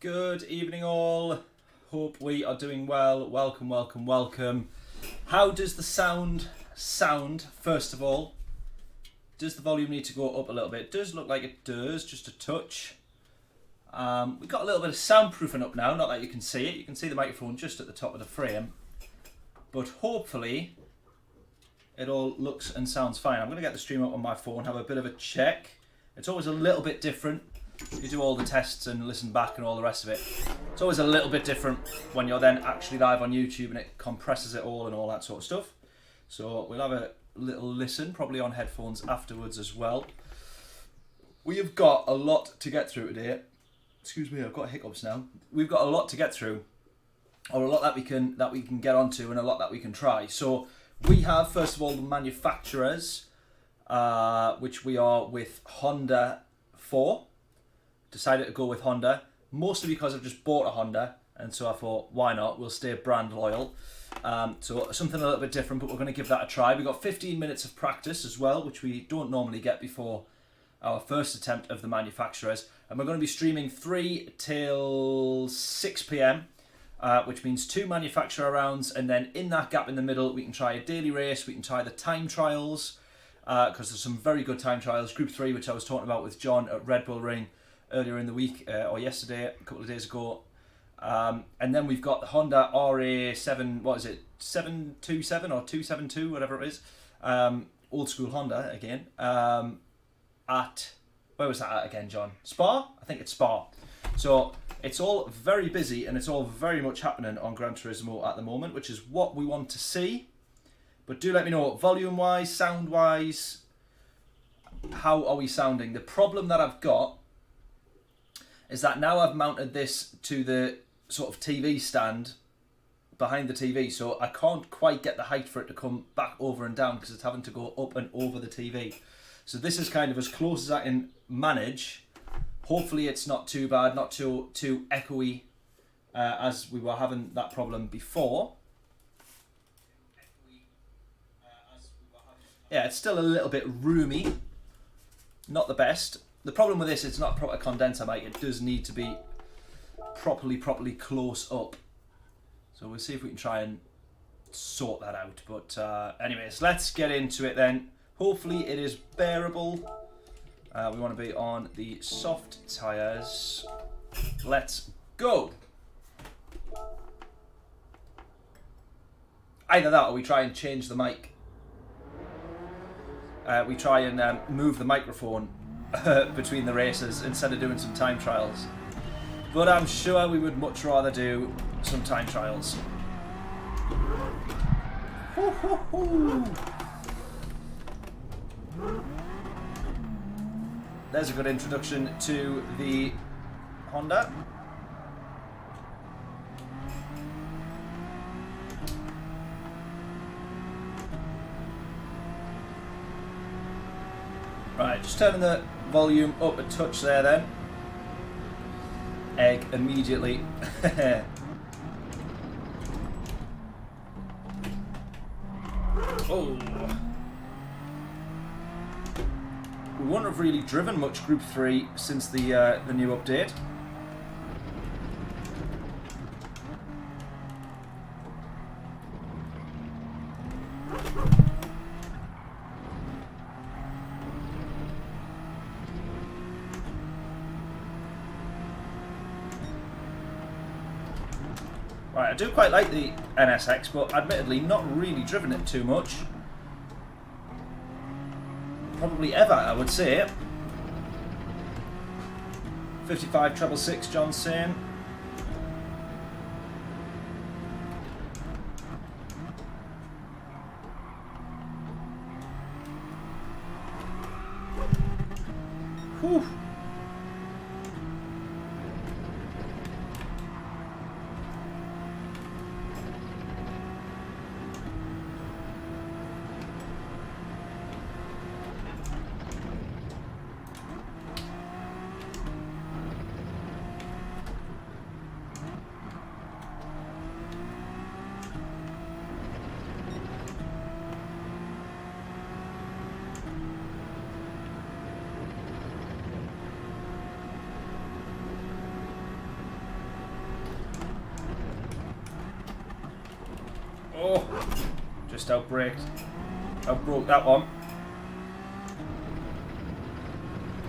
Good evening all. Hope we are doing well. Welcome, welcome, welcome. How does the sound first of all? Does the volume need to go up a little bit? It does look like it does, just a touch. We've got a little bit of soundproofing up now, not that you can see it. You can see the microphone just at the top of the frame. But hopefully it all looks and sounds fine. I'm going to get the stream up on my phone, have a bit of a check. It's always a little bit different. You do all the tests and listen back and all the rest of it. It's always a little bit different when you're then actually live on YouTube and it compresses it all and all that sort of stuff. So we'll have a little listen, probably on headphones afterwards as well. We have got a lot to get through today. Excuse me, I've got hiccups now. We've got a lot to get through, or a lot that we can get onto, and a lot that we can try. So we have first of all the manufacturers, which we are with Honda for. Decided to go with Honda, mostly because I've just bought a Honda, and so I thought, why not? We'll stay brand loyal. So something a little bit different, but we're going to give that a try. We've got 15 minutes of practice as well, which we don't normally get before our first attempt of the manufacturers. And we're going to be streaming 3 till 6 p.m, which means 2 manufacturer rounds, and then in that gap in the middle, we can try a daily race, we can try the time trials, because there's some very good time trials. Group 3, which I was talking about with John at Red Bull Ring earlier in the week, or yesterday, a couple of days ago. And then we've got the Honda RA7, what is it, 727 or 272, whatever it is. Old school Honda again. At, where was that at again, John? Spa? I think it's Spa. So it's all very busy and it's all very much happening on Gran Turismo at the moment, which is what we want to see. But do let me know, volume-wise, sound-wise, how are we sounding? The problem that I've got is that now I've mounted this to the sort of TV stand behind the TV, so I can't quite get the height for it to come back over and down because it's having to go up and over the TV. So this is kind of as close as I can manage. Hopefully it's not too bad, not too echoey as we were having that problem before. Yeah, it's still a little bit roomy. Not the best. The problem with this, it's not a proper condenser mic. It does need to be properly close up. So we'll see if we can try and sort that out. But anyways, let's get into it then. Hopefully it is bearable. We want to be on the soft tyres. Let's go. Either that or we try and change the mic. We try and move the microphone between the races instead of doing some time trials. But I'm sure we would much rather do some time trials. There's a good introduction to the Honda. Right, just turning the volume up a touch there then. Egg immediately. Oh. We wouldn't have really driven much Group 3 since the new update. Right, I do quite like the NSX, but admittedly not really driven it too much. Probably ever, I would say. 55,666, John's saying. Whew. Oh, just outbraked. Outbroke that one.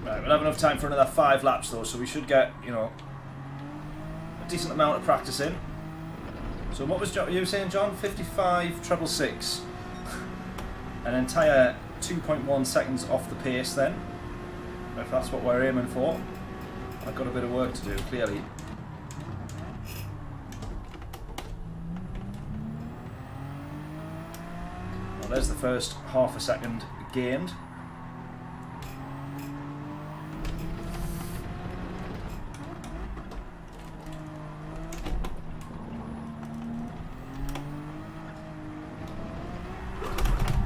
Right, we'll have enough time for another 5 laps though, so we should get, you know, a decent amount of practice in. So what was you saying, John? 55.666. An entire 2.1 seconds off the pace then, if that's what we're aiming for. I've got a bit of work to do, clearly. Well, there's the first half a second gained.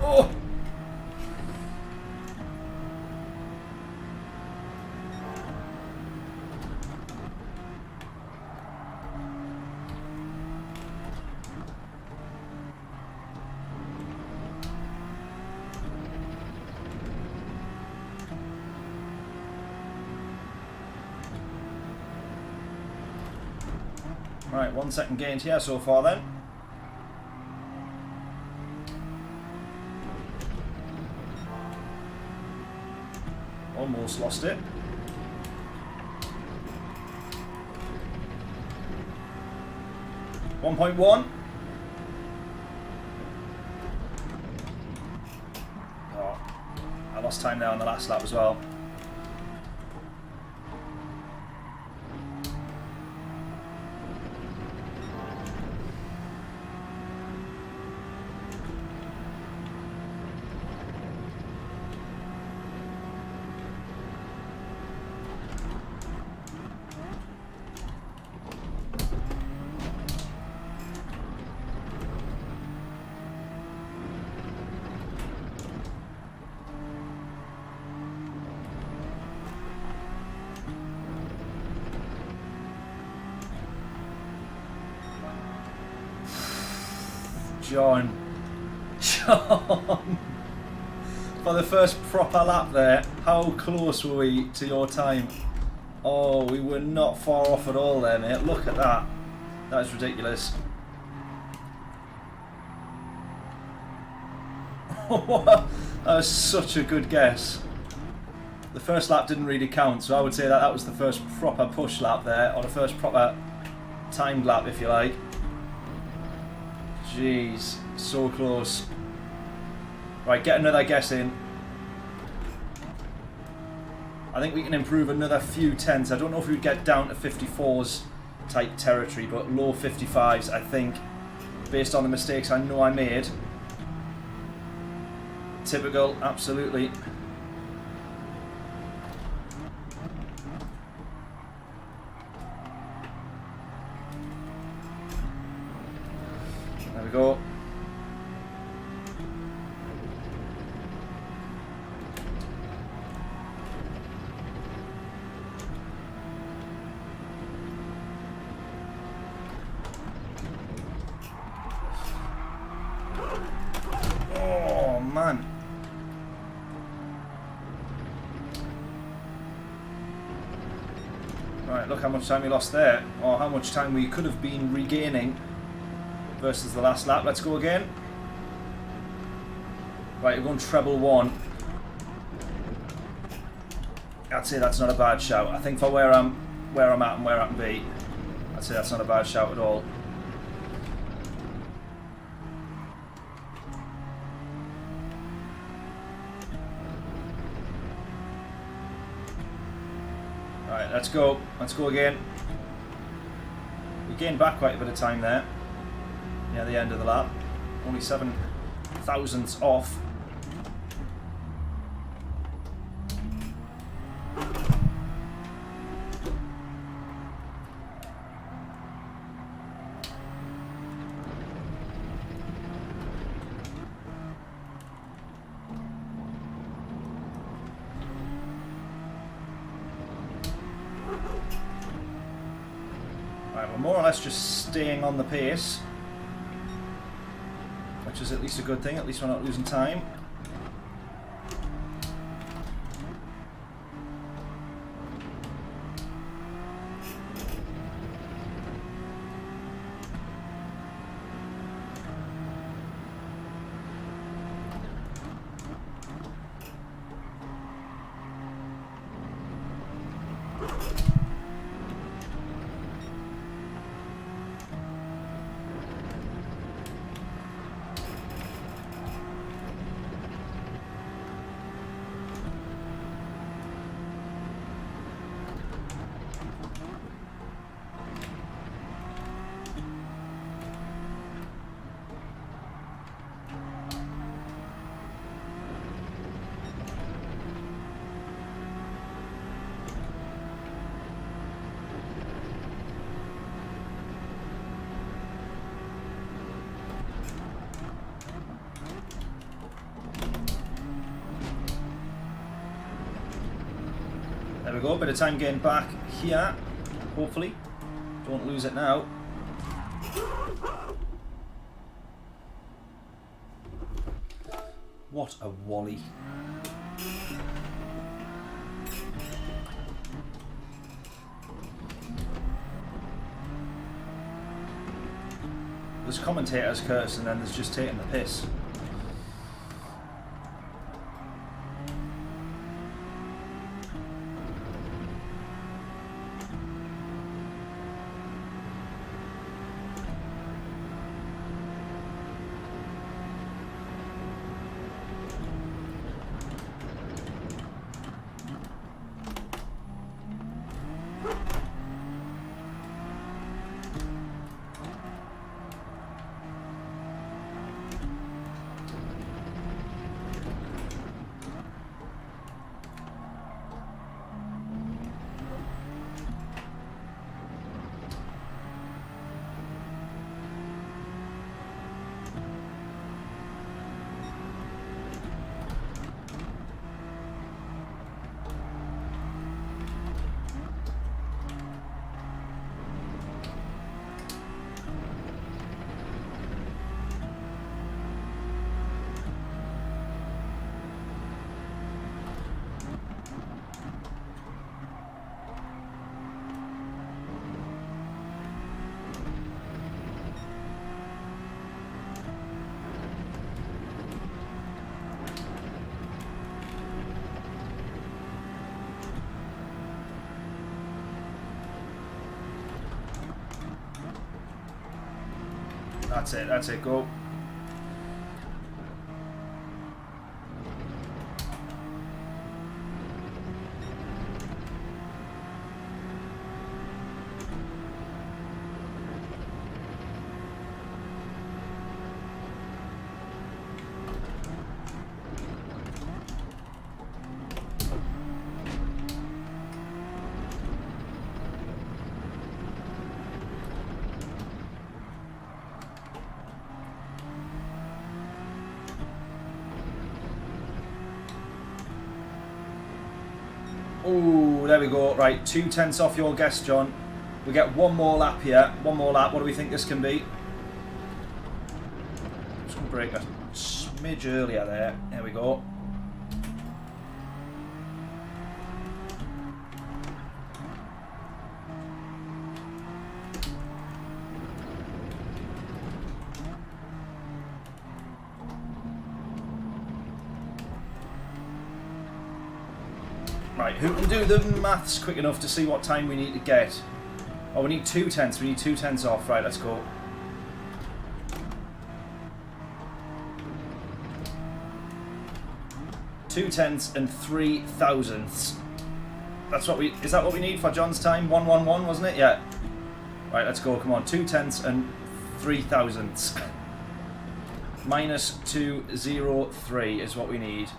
Oh! Right, 1 second gained here so far then. Almost lost it. .1. Oh, I lost time there on the last lap as well. John, for the first proper lap there, how close were we to your time? Oh, we were not far off at all there, mate. Look at that. That is ridiculous. That was such a good guess. The first lap didn't really count, so I would say that that was the first proper push lap there, or the first proper timed lap, if you like. Jeez, so close. Right, get another guess in. I think we can improve another few tenths. I don't know if we'd get down to 54s type territory, but low 55s, I think, based on the mistakes I know I made. Typical, absolutely. There we go. Oh man. Right, look how much time we lost there, or how much time we could have been regaining versus the last lap. Let's go again. Right, we're going treble 1. I'd say that's not a bad shout. I think for where I'm at and where I can be, I'd say that's not a bad shout at all. Right, let's go. Let's go again. We gained back quite a bit of time there. Near the end of the lap. Only 7 thousandths off. Right, we're more or less just staying on the pace, which is at least a good thing. At least we're not losing time. There we go, bit of time getting back here, hopefully. Don't lose it now. What a wally. There's commentators cursing and then there's just taking the piss. That's it, go. Oh, there we go. Right, 2/10 off your guess, John. We get one more lap here. One more lap. What do we think this can be? Just going to break a smidge earlier there. There we go. Right, who can do the maths quick enough to see what time we need to get? Oh, we need 2/10. We need 2/10 off. Right, let's go. Two-tenths and 3/1000ths. That's what we. Is that what we need for John's time? 1:11, wasn't it? Yeah. Right, let's go. Come on. 2/10 and 3/1000ths. Minus 203 is what we need.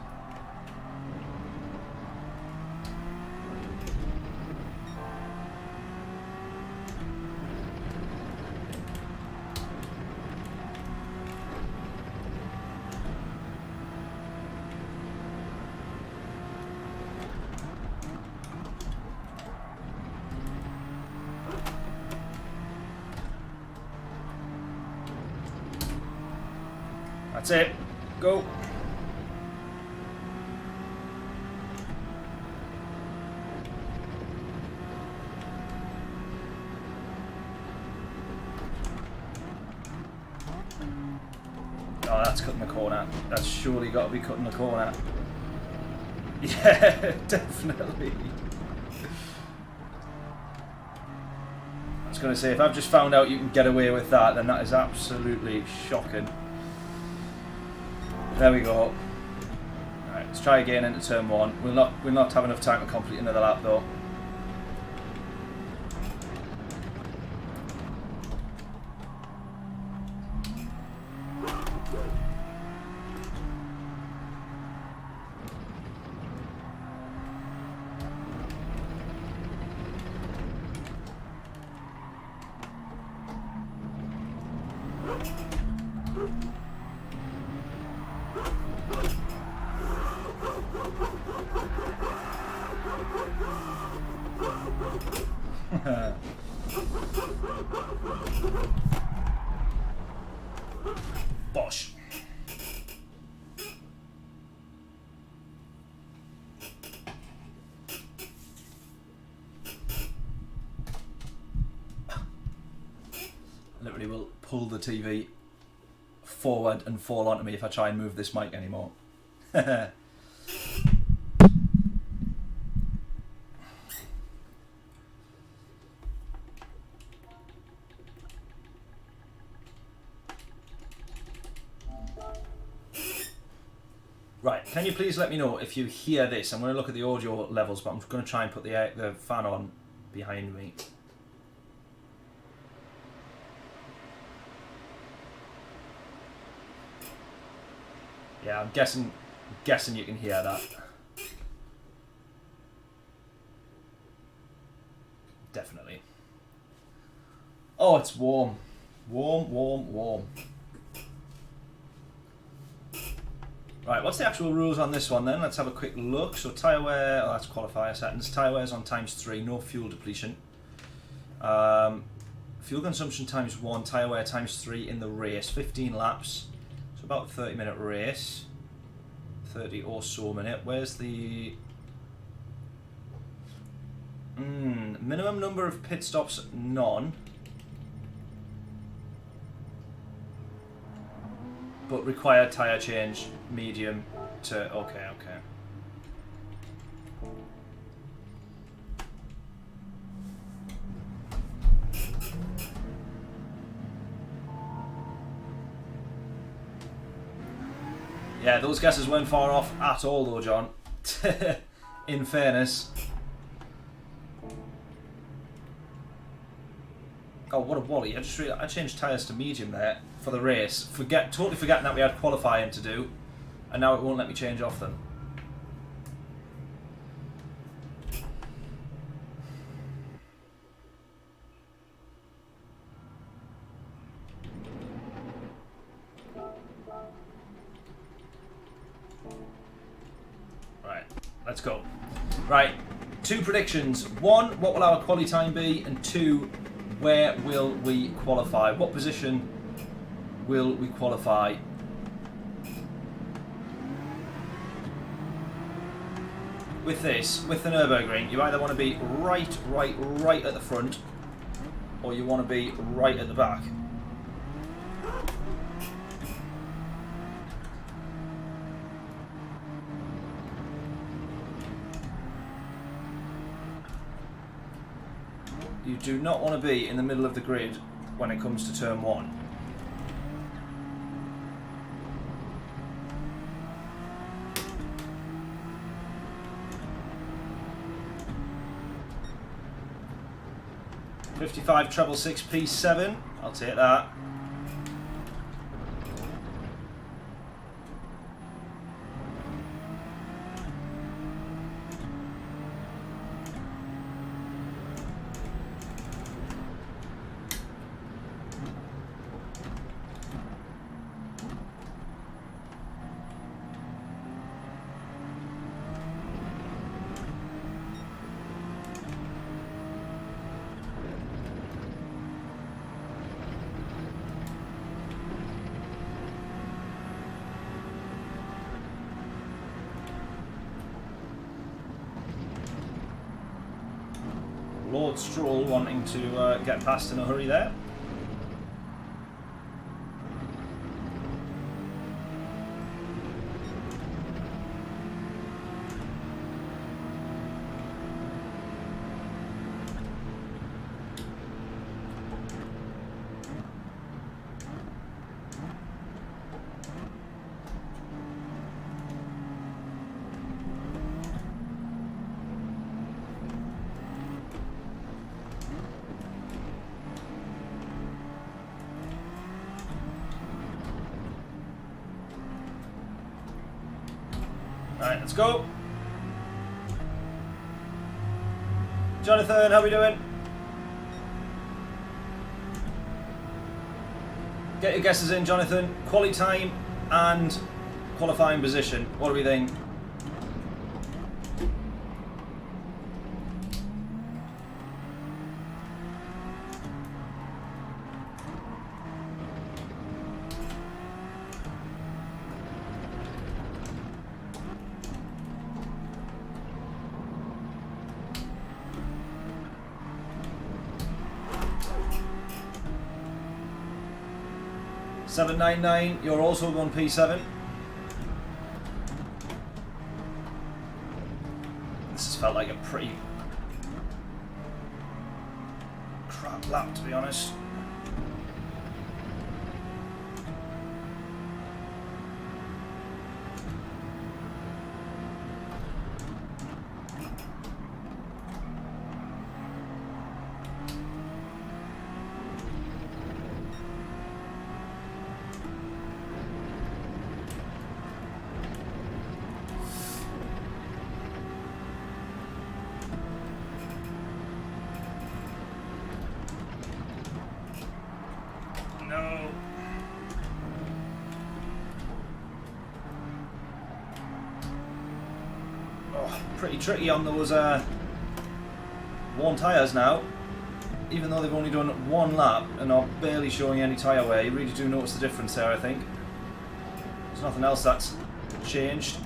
That's it. Go. Oh, that's cutting the corner. That's surely got to be cutting the corner. Yeah, definitely. I was going to say, if I've just found out you can get away with that, then that is absolutely shocking. There we go. Alright, let's try again into turn one. We'll not have enough time to complete another lap though. Bosh. Literally will pull the TV forward and fall onto me if I try and move this mic anymore. Right, can you please let me know if you hear this? I'm going to look at the audio levels, but I'm going to try and put the fan on behind me. Yeah, I'm guessing you can hear that. Definitely. Oh, it's warm. Warm, warm, warm. Right, what's the actual rules on this one then? Let's have a quick look. So tyre wear, oh, that's qualifier settings. Tyre wear's on ×3, no fuel depletion. Fuel consumption ×1, tyre wear ×3 in the race. 15 laps, so about a 30-minute race. 30 or so minute. Where's the minimum number of pit stops? None. But required tyre change, medium to... Okay. Yeah, those guesses weren't far off at all though, John. In fairness. Oh, what a wally. I changed tyres to medium there for the race. Totally forgetting that we had qualifying to do. And now it won't let me change off them. Right, let's go. Right, 2 predictions. 1, what will our quali time be? And 2, where will we qualify? What position will we qualify? With this, with the Nürburgring, you either want to be right at the front, or you want to be right at the back. You do not want to be in the middle of the grid when it comes to turn 1. $55 treble 6 P7, I'll take that. Lord Stroll wanting to get past in a hurry there. Alright, let's go. Jonathan, how we doing? Get your guesses in, Jonathan. Quali time and qualifying position. What do we think? 799, you're also going P7. This has felt like a pretty crap lap, to be honest. Pretty tricky on those worn tyres now. Even though they've only done one lap and are barely showing any tyre wear, you really do notice the difference there, I think. There's nothing else that's changed.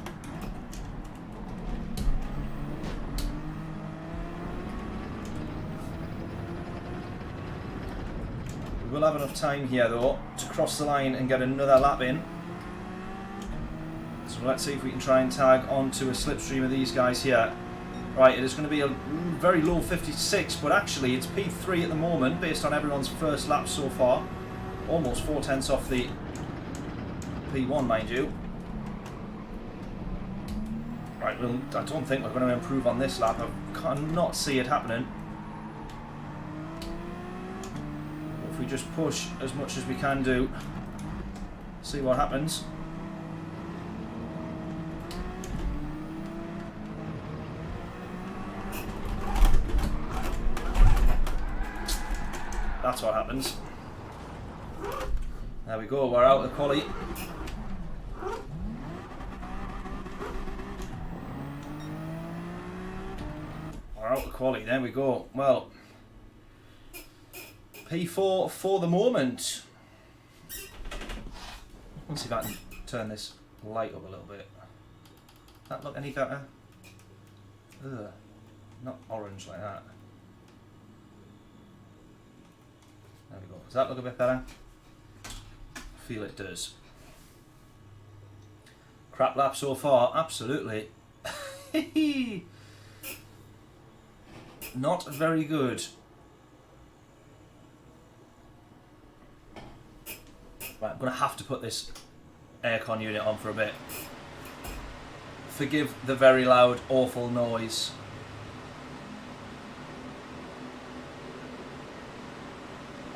We will have enough time here though to cross the line and get another lap in. So let's see if we can try and tag onto a slipstream of these guys here. Right, it is going to be a very low 56, but actually it's P3 at the moment based on everyone's first lap so far. Almost 4/10 off the P1, mind you. Right, well, I don't think we're going to improve on this lap. I cannot see it happening. But if we just push as much as we can do, see what happens. That's what happens. There we go, we're out of the quali. We're out of the quali, there we go. Well, P4 for the moment. Let's see if I can turn this light up a little bit. Does that look any better? Ugh, not orange like that. There we go. Does that look a bit better? I feel it does. Crap lap so far, absolutely. Not very good. Right, I'm going to have to put this aircon unit on for a bit. Forgive the very loud, awful noise.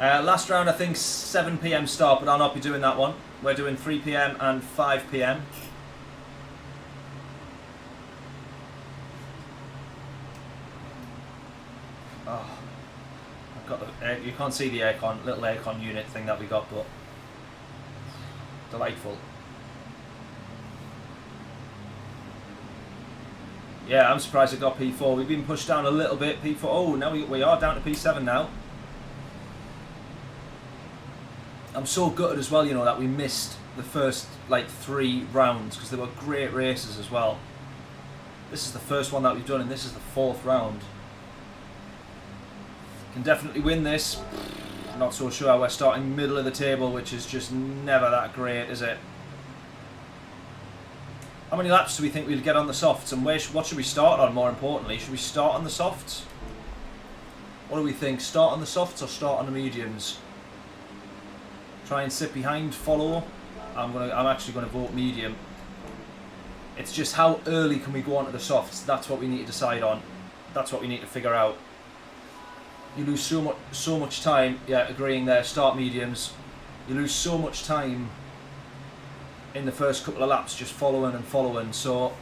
Last round I think 7 PM start, but I'll not be doing that one. We're doing 3 PM and 5 PM. Oh, I've got the you can't see the aircon, little aircon unit thing that we got, but delightful. Yeah, I'm surprised it got P4. We've been pushed down a little bit. P4. Oh, now we are down to P7 now. I'm so gutted as well, you know, that we missed the first like 3 rounds because they were great races as well. This is the first one that we've done and this is the 4th round. Can definitely win this. Not so sure. We're starting middle of the table, which is just never that great, is it? How many laps do we think we'll get on the softs, and what should we start on, more importantly? Should we start on the softs? What do we think? Start on the softs or start on the mediums? Try and sit behind, follow. I'm actually gonna vote medium. It's just how early can we go onto the softs? That's what we need to decide on. That's what we need to figure out. You lose so much time. Yeah, agreeing there. Start mediums. You lose so much time in the first couple of laps just following and following. So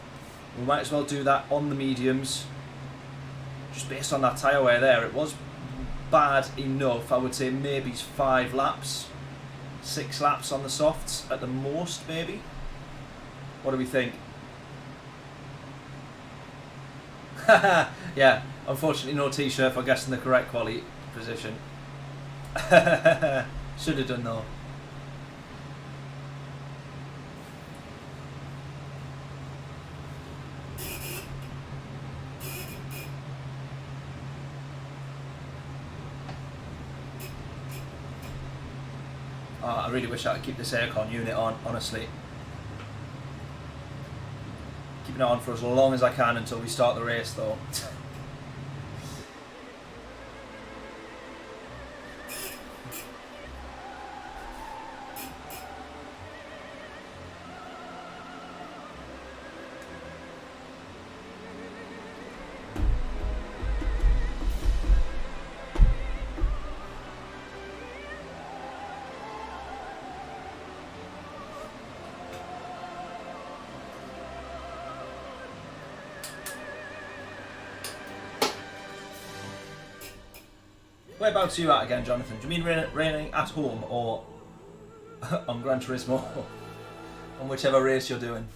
we might as well do that on the mediums. Just based on that tyre wear there, it was bad enough. I would say maybe 5 laps. 6 laps on the softs at the most, maybe. What do we think? Yeah, unfortunately no t-shirt for guessing the correct quality position. Should have done though. I really wish I could keep this aircon unit on, honestly. Keeping it on for as long as I can until we start the race though. Whereabouts are you at again, Jonathan? Do you mean raining at home or on Gran Turismo? On whichever race you're doing.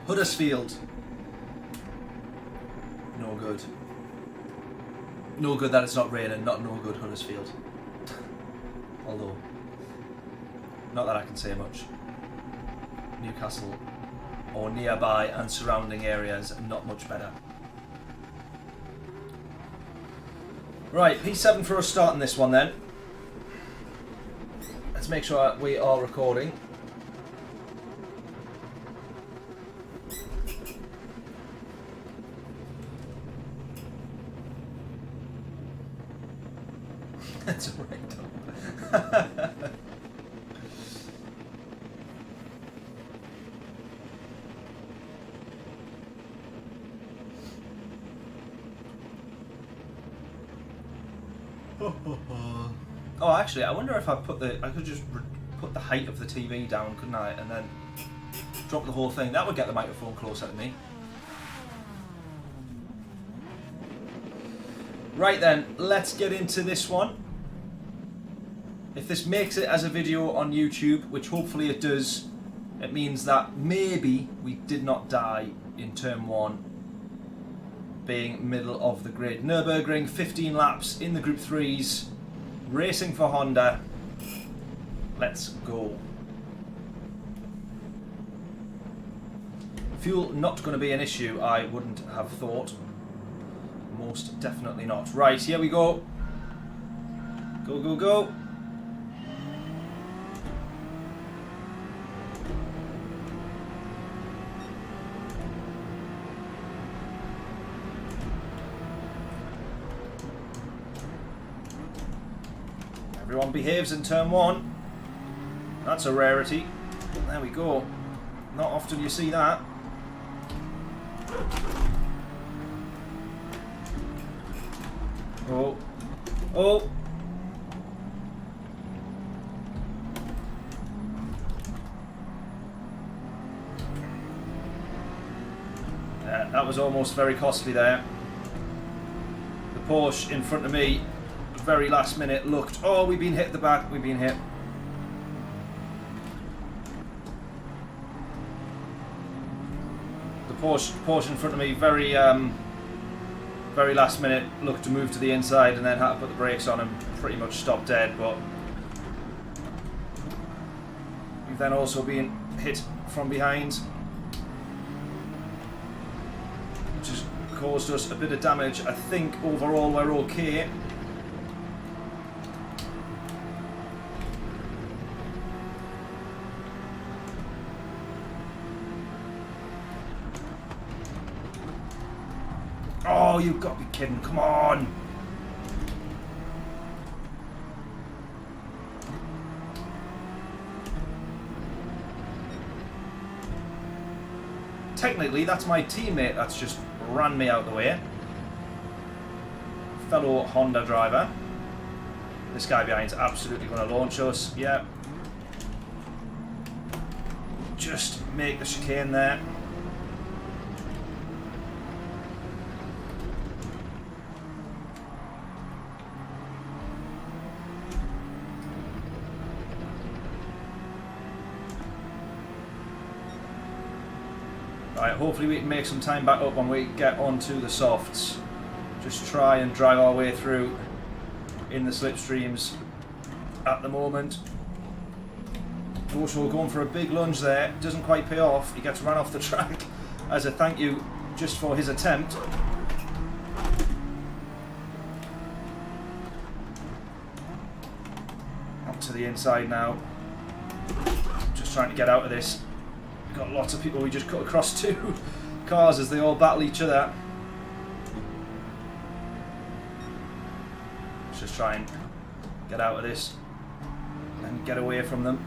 Huddersfield. No good. No good that it's not raining, not no good Huddersfield. Although, not that I can say much. Newcastle or nearby and surrounding areas, not much better. Right, P7 for us starting this one then. Let's make sure we are recording. That's right. Oh, actually, I wonder if I could just put the height of the TV down, couldn't I? And then drop the whole thing. That would get the microphone closer to me. Right then, let's get into this one. If this makes it as a video on YouTube, which hopefully it does, it means that maybe we did not die in turn 1, being middle of the grid. Nürburgring, 15 laps in the Group 3s, racing for Honda. Let's go. Fuel not going to be an issue, I wouldn't have thought. Most definitely not. Right, here we go. Go, go, go. Everyone behaves in turn 1. That's a rarity. There we go. Not often you see that. Oh. Oh. That was almost very costly there. The Porsche in front of me, very last minute, looked, oh, we've been hit at the back, we've been hit. The Porsche in front of me, very last minute, looked to move to the inside and then had to put the brakes on and pretty much stopped dead, but we've then also been hit from behind, which has caused us a bit of damage. I think overall we're okay. Oh, you've got to be kidding, come on! Technically, that's my teammate that's just ran me out the way. Fellow Honda driver. This guy behind's absolutely going to launch us, yeah. Just make the chicane there. Right, hopefully we can make some time back up when we get onto the softs. Just try and drive our way through in the slipstreams at the moment. Vorshall going for a big lunge there. Doesn't quite pay off. He gets run off the track as a thank you just for his attempt. Up to the inside now. Just trying to get out of this. Got lots of people we just cut across two cars as they all battle each other. Let's just try and get out of this and get away from them.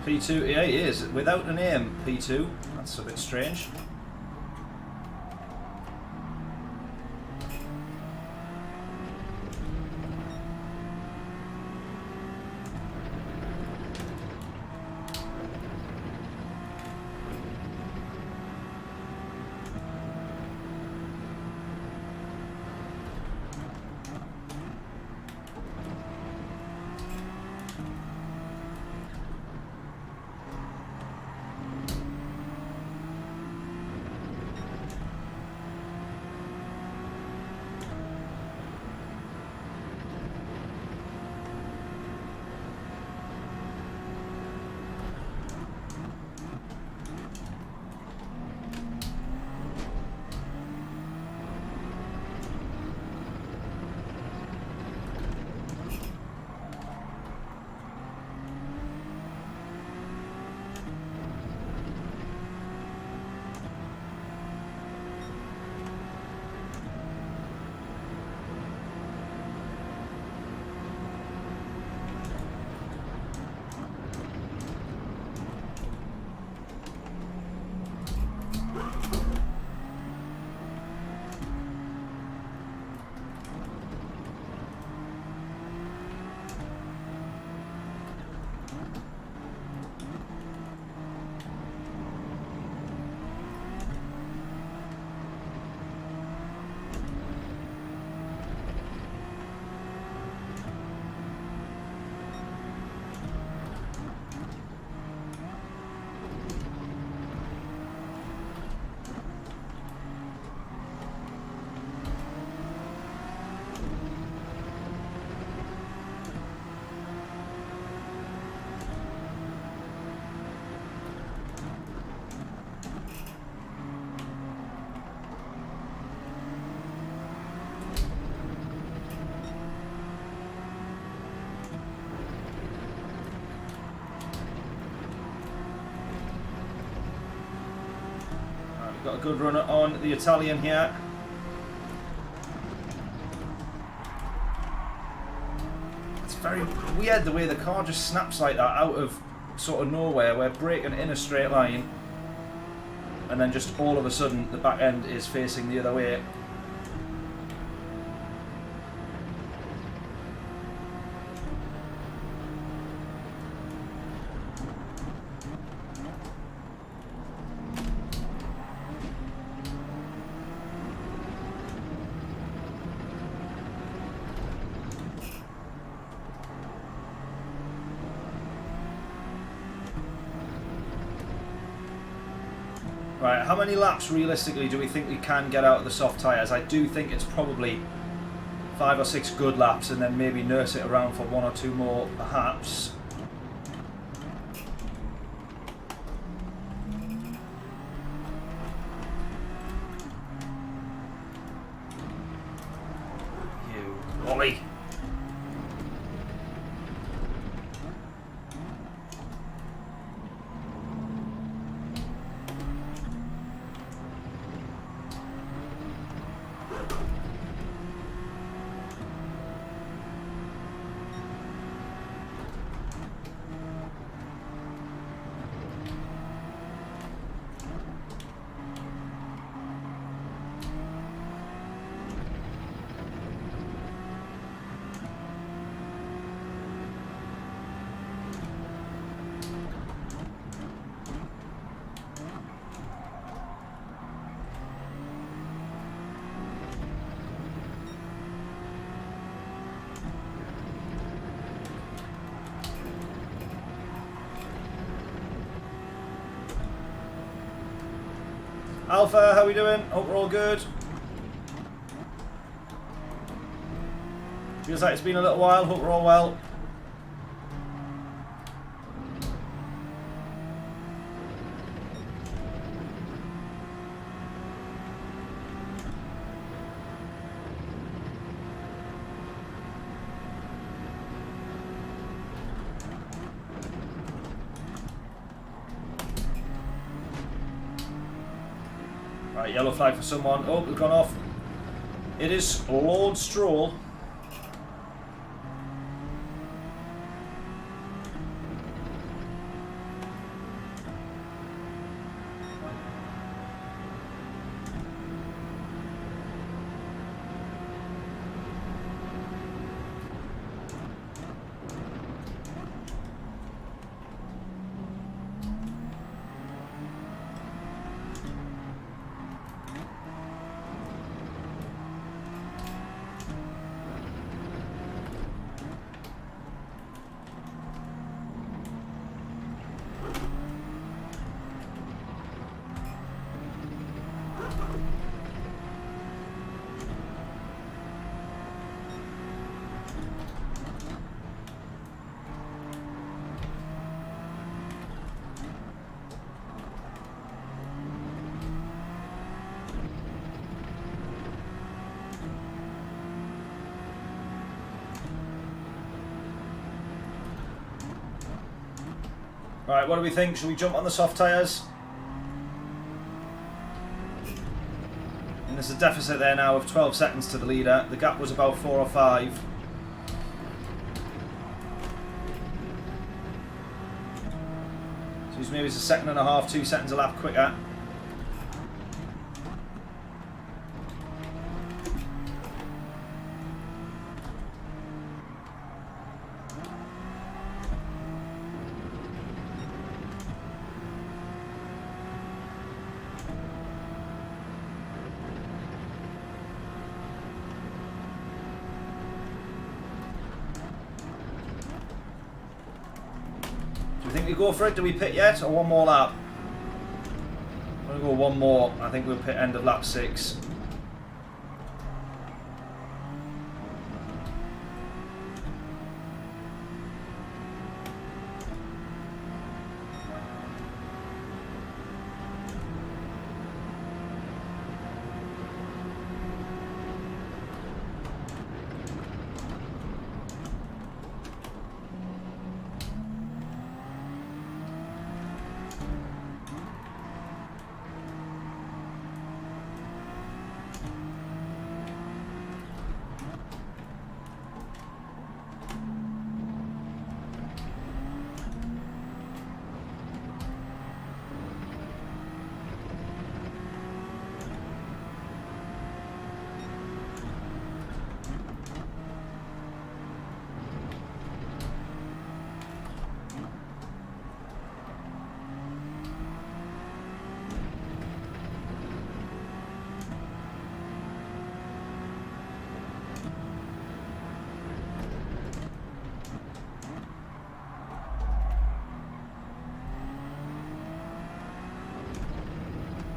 P2, yeah, he is. Without a name, P2. That's a bit strange. Got a good runner on the Italian here. It's very weird the way the car just snaps like that out of sort of nowhere. We're braking in a straight line and then just all of a sudden the back end is facing the other way. Right, how many laps realistically do we think we can get out of the soft tyres? I do think it's probably 5 or 6 good laps and then maybe nurse it around for 1 or 2 more perhaps. You Ollie! Alpha, how we doing? Hope we're all good. Feels like it's been a little while. Hope we're all well. Right, yellow flag for someone. Oh, we've gone off. It is Lord Stroll. Right, what do we think? Should we jump on the soft tyres? And there's a deficit there now of 12 seconds to the leader. The gap was about 4 or 5. So maybe it's a second and a half, 2 seconds a lap quicker. Do you think we go for it? Do we pit yet, or one more lap? I'm going to go one more. I think we'll pit end of lap 6.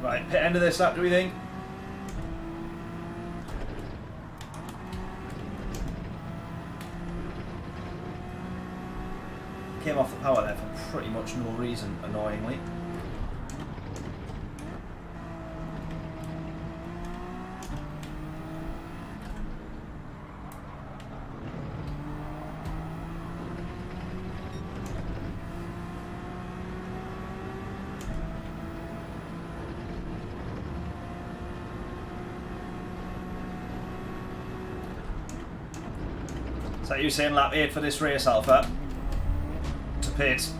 Right, pit end of this lap, do we think? Came off the power there for pretty much no reason, annoyingly. So you saying lap 8 for this race, Alpha? To pit.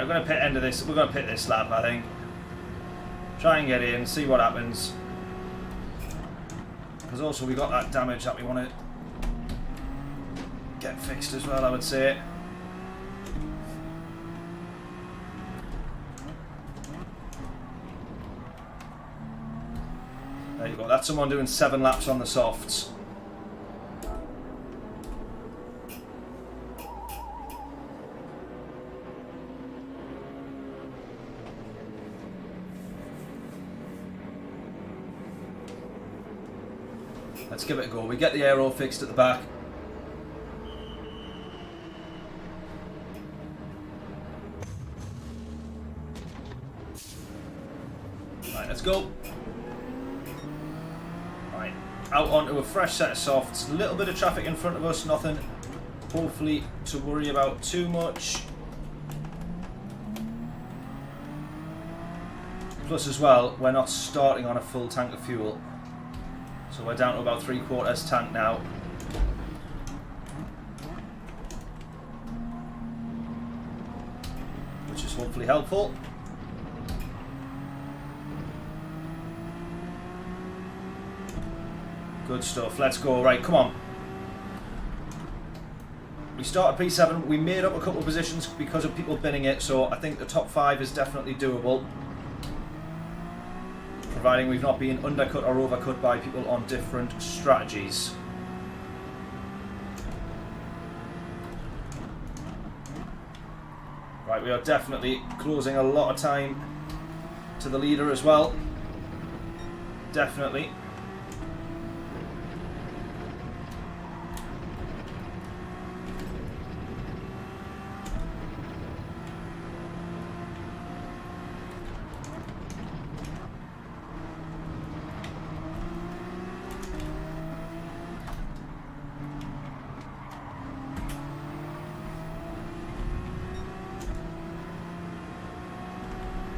Right, we're going to pit end of this. We're going to pit this lap, I think. Try and get in, see what happens. Because also we got that damage that we want to get fixed as well, I would say. There you go. That's someone doing 7 laps on the softs. Let's give it a go. We get the aero fixed at the back. Right, let's go. Right, out onto a fresh set of softs. A little bit of traffic in front of us, nothing hopefully to worry about too much. Plus as well, we're not starting on a full tank of fuel. So we're down to about 3/4 tank now. Which is hopefully helpful. Good stuff, let's go. Right, come on. We started P7, we made up a couple of positions because of people binning it, so I think the top 5 is definitely doable. Providing we've not been undercut or overcut by people on different strategies. Right, we are definitely closing a lot of time to the leader as well. Definitely.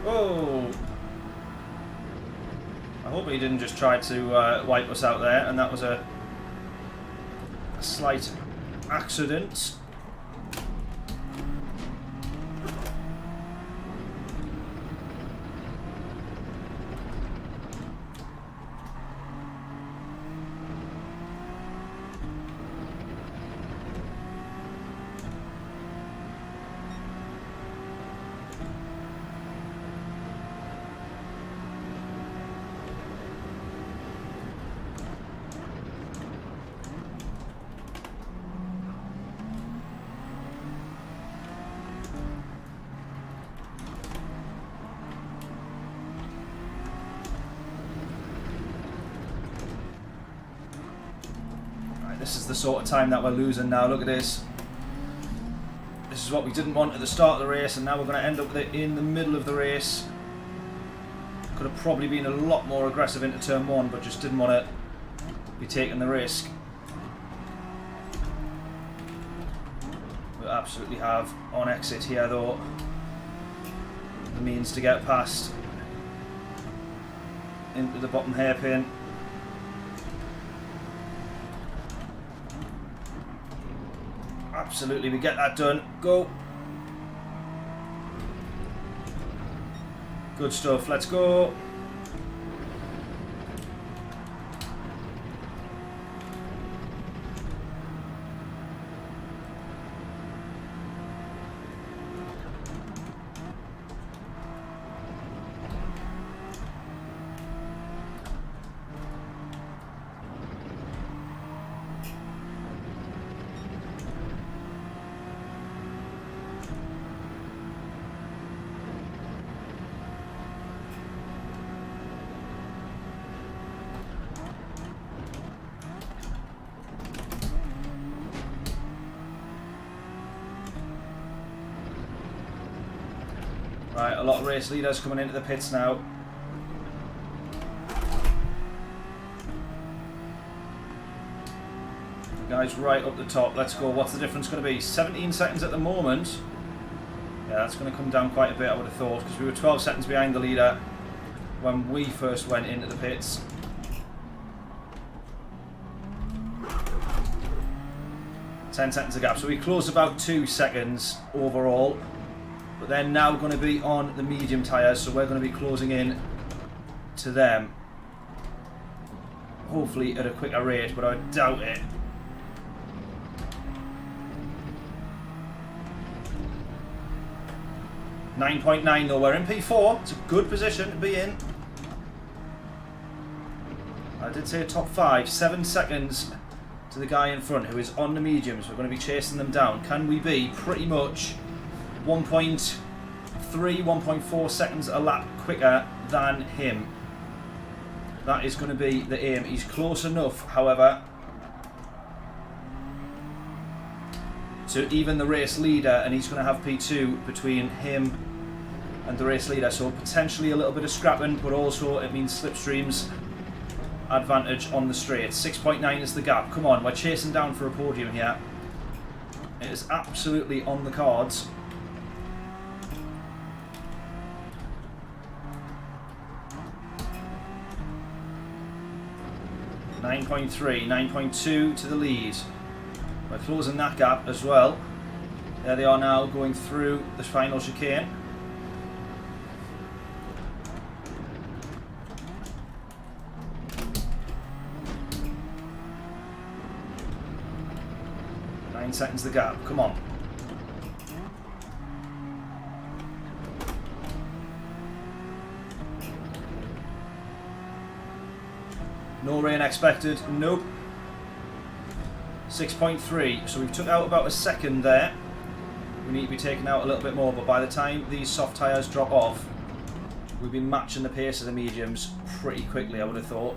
Oh! I hope he didn't just try to wipe us out there, and that was a slight accident. This is the sort of time that we're losing now. Look at this. This is what we didn't want at the start of the race, and now we're going to end up with it in the middle of the race. Could have probably been a lot more aggressive into turn 1, but just didn't want to be taking the risk. We absolutely have on exit here, though, the means to get past into the bottom hairpin. Absolutely, we get that done. Go. Good stuff, let's go. Right, a lot of race leaders coming into the pits now. The guys right up the top, let's go. What's the difference going to be? 17 seconds at the moment. Yeah, that's going to come down quite a bit, I would have thought, because we were 12 seconds behind the leader when we first went into the pits. .10 seconds of gap, so we closed about 2 seconds overall. but they're now going to be on the medium tyres, so we're going to be closing in to them. Hopefully at a quicker rate, but I doubt it. .9 though, we're in P4. It's a good position to be in. I did say top 5, 7 seconds to the guy in front who is on the mediums. We're going to be chasing them down. Can we be pretty much 1.3, 1.4 seconds a lap quicker than him? That is going to be the aim. He's close enough, however, to even the race leader, and he's going to have P2 between him and the race leader. So potentially a little bit of scrapping, but also it means slipstreams advantage on the straight. 6.9 is the gap. Come on, we're chasing down for a podium here. It is absolutely on the cards. .3, 9.2 to the lead. We're closing that gap as well. There they are now going through the final chicane. Seconds the gap. Come on. No rain expected. Nope. 6.3. So we've took out about a second there. We need to be taking out a little bit more, but by the time these soft tyres drop off, we'll be matching the pace of the mediums pretty quickly, I would have thought.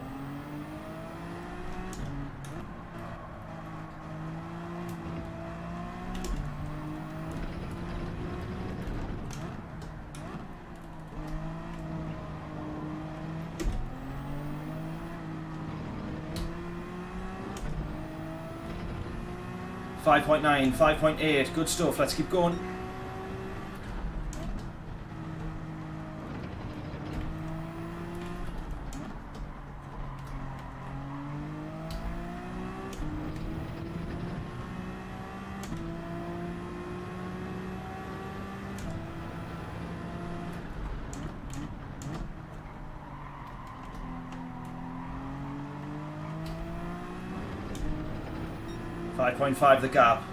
.9, 5.8, good stuff, let's keep going. .5 the gap.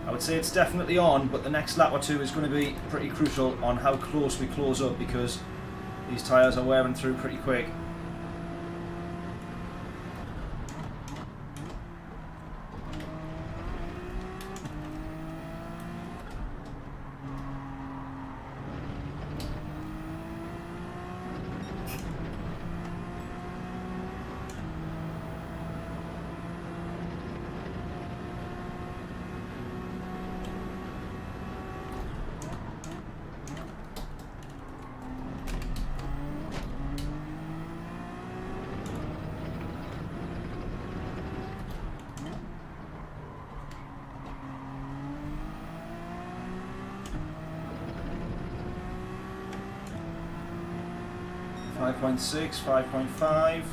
I would say it's definitely on, but the next lap or two is going to be pretty crucial on how close we close up, because these tyres are wearing through pretty quick. .6, 5.5.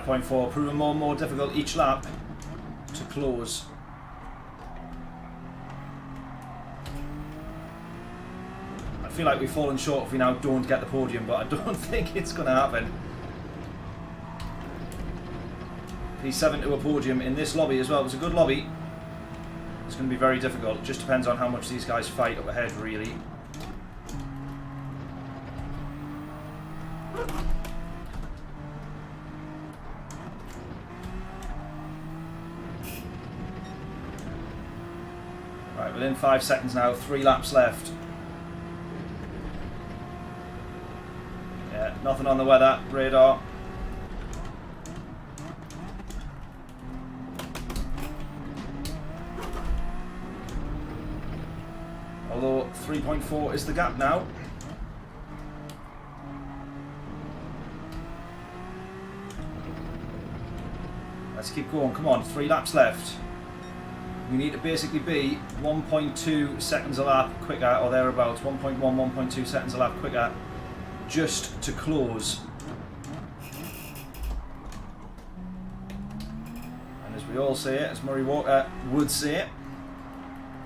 .4, proving more and more difficult each lap to close. I feel like we've fallen short if we now don't get the podium, but I don't think it's going to happen. P7 to a podium in this lobby as well. It was a good lobby. It's going to be very difficult. It just depends on how much these guys fight up ahead, really. within 5 seconds now, 3 laps left. Yeah, nothing on the weather radar. Although 3.4 is the gap now. Let's keep going, come on, 3 laps left. We need to basically be 1.2 seconds a lap quicker, or thereabouts, 1.1, 1.2 seconds a lap quicker, just to close. And as we all say it, as Murray Walker would say it,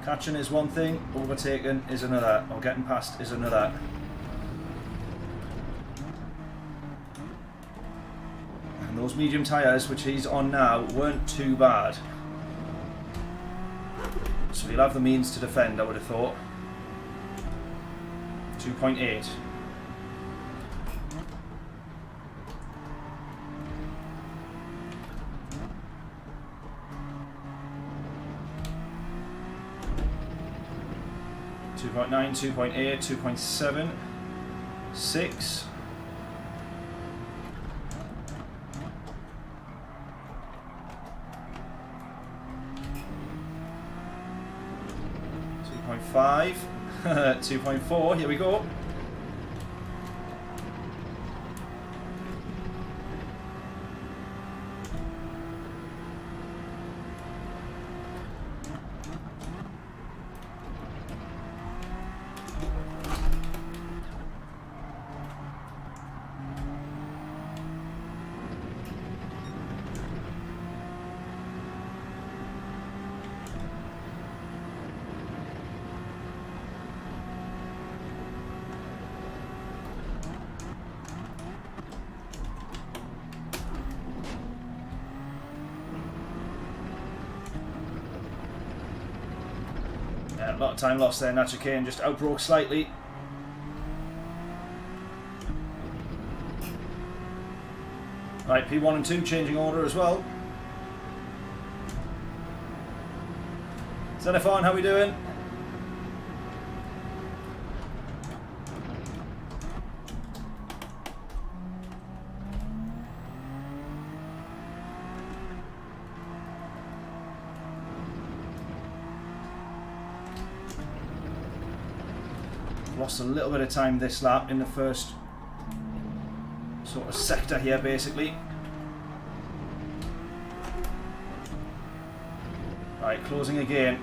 catching is one thing, overtaking is another, or getting past is another. And those medium tyres, which he's on now, weren't too bad. So he'll have the means to defend, I would have thought. 2.8. .9, 2.8, 2.7, 6. 2.5, 2.4, here we go. A lot of time lost there, Nacho Kane just outbroke slightly. Right, P1 and 2 changing order as well. Xenophon, how we doing? Lost a little bit of time this lap in the first sort of sector here, basically. Right, closing again.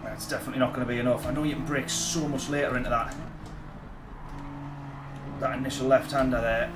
That's definitely not going to be enough. I know you can brake so much later into that initial left-hander there.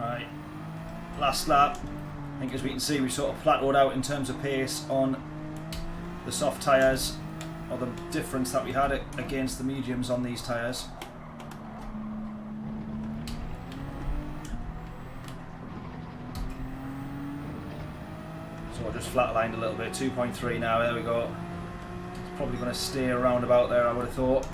Right, last lap. I think as we can see we sort of plateaued out in terms of pace on the soft tyres, or the difference that we had against the mediums on these tyres. So I just flatlined a little bit, 2.3 now, there we go. It's probably going to stay around about there, I would have thought.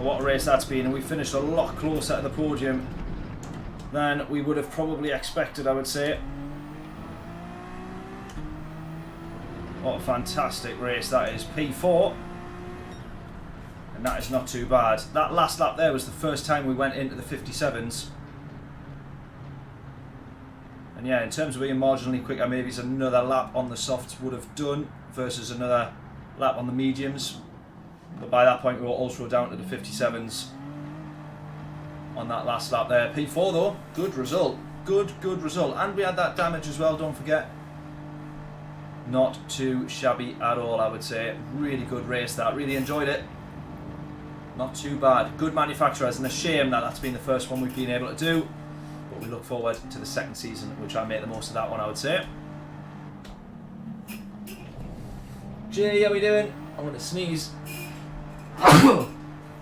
What a race that's been, and we finished a lot closer to the podium than we would have probably expected, I would say. What a fantastic race that is. P4. And that is not too bad. That last lap there was the first time we went into the 57s. And yeah, in terms of being marginally quicker, maybe another lap on the softs would have done versus another lap on the mediums. But by that point we were also down to the 57s on that last lap there. P4 though, good result. Good result. And we had that damage as well, don't forget. Not too shabby at all, I would say. Really good race that. Really enjoyed it. Not too bad. Good manufacturers, and a shame that that's been the first one we've been able to do. But we look forward to the second season. We'll try and make the most of that one, I would say. Jay, how we doing? I want to sneeze.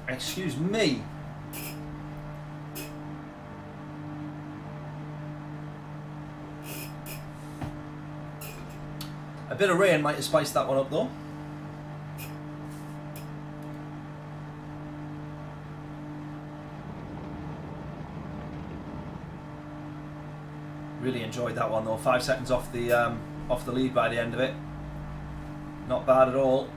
Excuse me. A bit of rain might have spiced that one up though. Really enjoyed that one though. 5 seconds off the lead by the end of it. Not bad at all.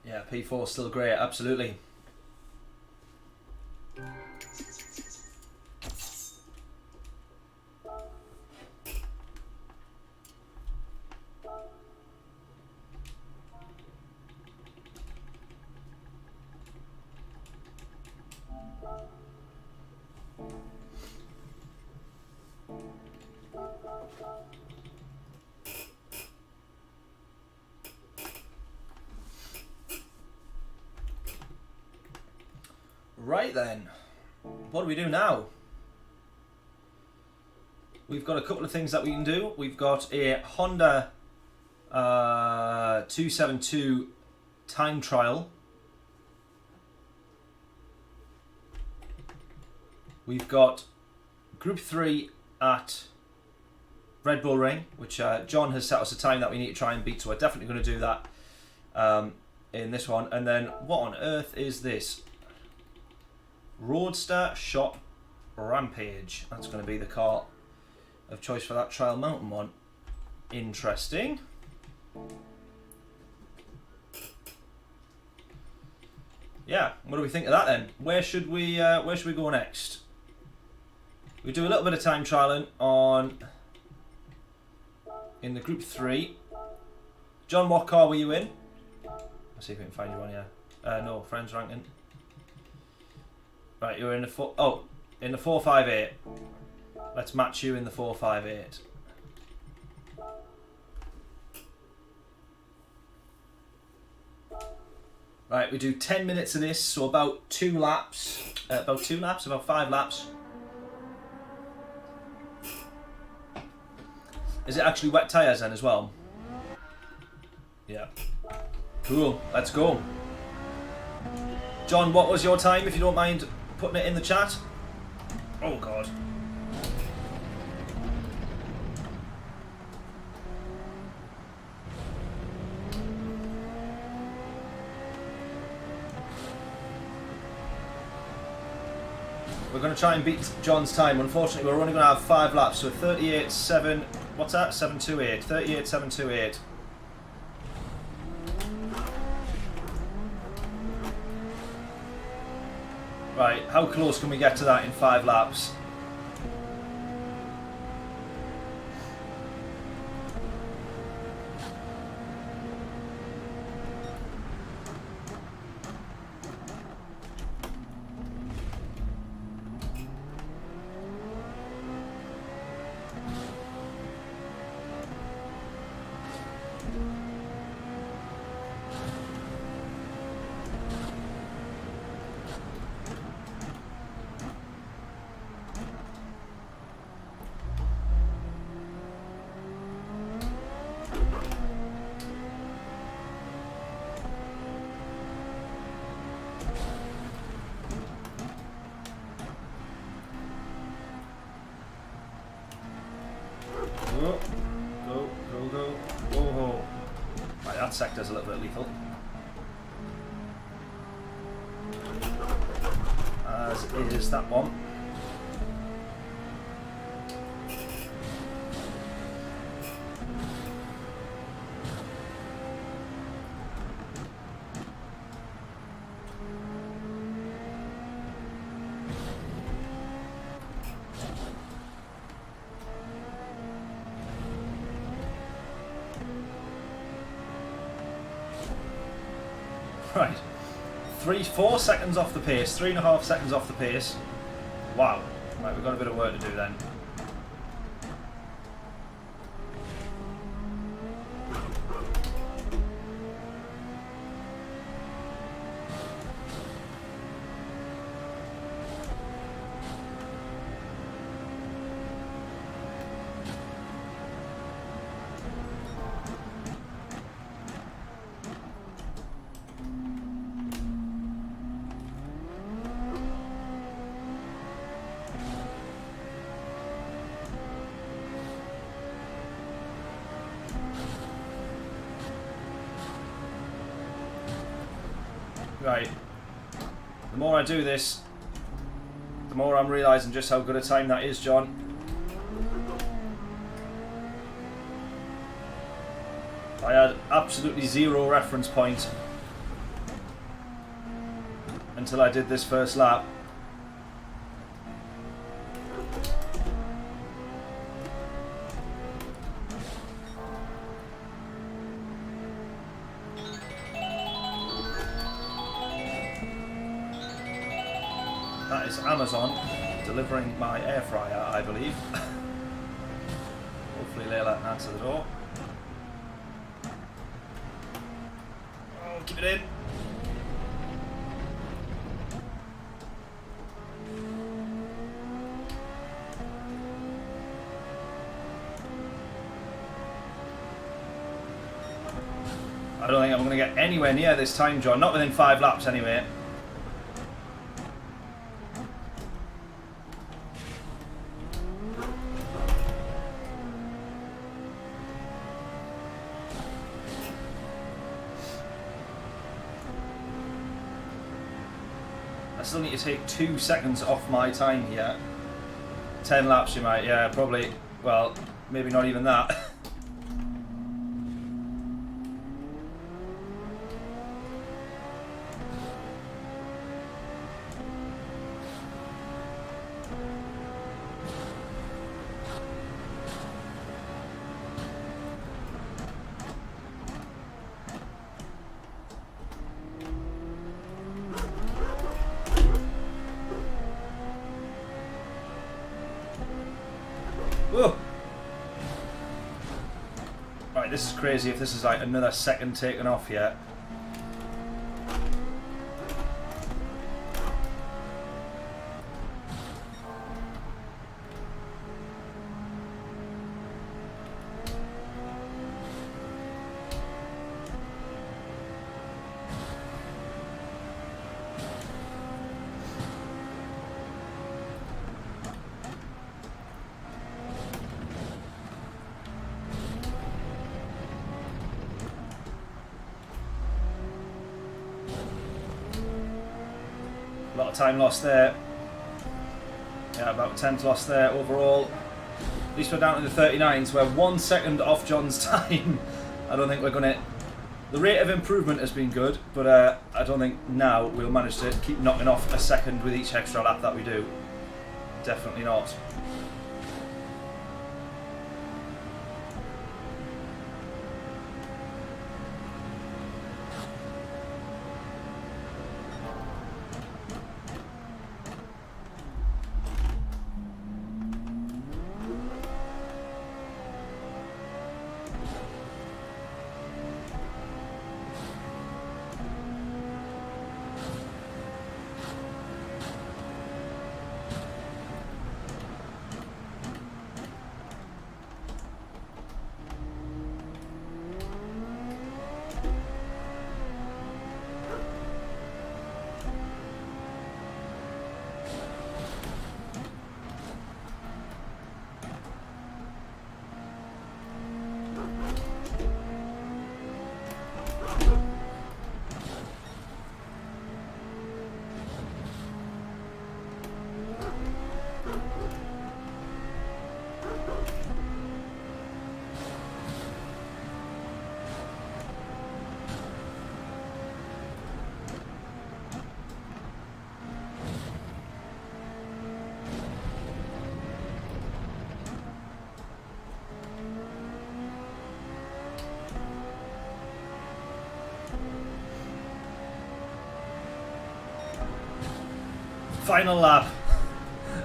Yeah, P4 is still great, absolutely. Right then, what do we do now? We've got a couple of things that we can do. We've got a Honda 272 time trial. We've got Group 3 at Red Bull Ring, which John has set us a time that we need to try and beat, so we're definitely going to do that in this one. And then what on earth is this? Roadster Shop Rampage. That's going to be the car of choice for that trial mountain one. Interesting. Yeah, what do we think of that then? Where should we go next? We do a little bit of time trialing in the Group 3. John, what car were you in? Let's see if we can find you one here. No, friends ranking. Right, you're in the 458. Let's match you in the 458. Right, we do 10 minutes of this, so about 2 laps. About 5 laps. Is it actually wet tyres then as well? Yeah. Cool, let's go. John, what was your time, if you don't mind putting it in the chat? Oh god. We're going to try and beat John's time. Unfortunately, we're only going to have 5 laps, so 38.7. What's that? 728. 38.728. Right, how close can we get to that in 5 laps? Go, go, go, go. Oh, right, that sector's a little bit lethal. As is that one. Right, 4 seconds off the pace, 3.5 seconds off the pace. Wow, right, we've got a bit of work to do then. Right, the more I do this, the more I'm realising just how good a time that is, John. I had absolutely zero reference point until I did this first lap. That is Amazon delivering my air fryer, I believe. Hopefully Layla can answer the door. Oh, keep it in. I don't think I'm going to get anywhere near this time, John. Not within 5 laps anyway. I still need to take 2 seconds off my time here. 10 laps you might, yeah, probably, well, maybe not even that. Whoa. Right, this is crazy if this is like another second taken off yet. A lot of time lost there. Yeah, about 10th lost there overall. At least we're down to the 39s. We're 1 second off John's time. I don't think we're going to... The rate of improvement has been good, but I don't think now we'll manage to keep knocking off a second with each extra lap that we do. Definitely not. Final lap.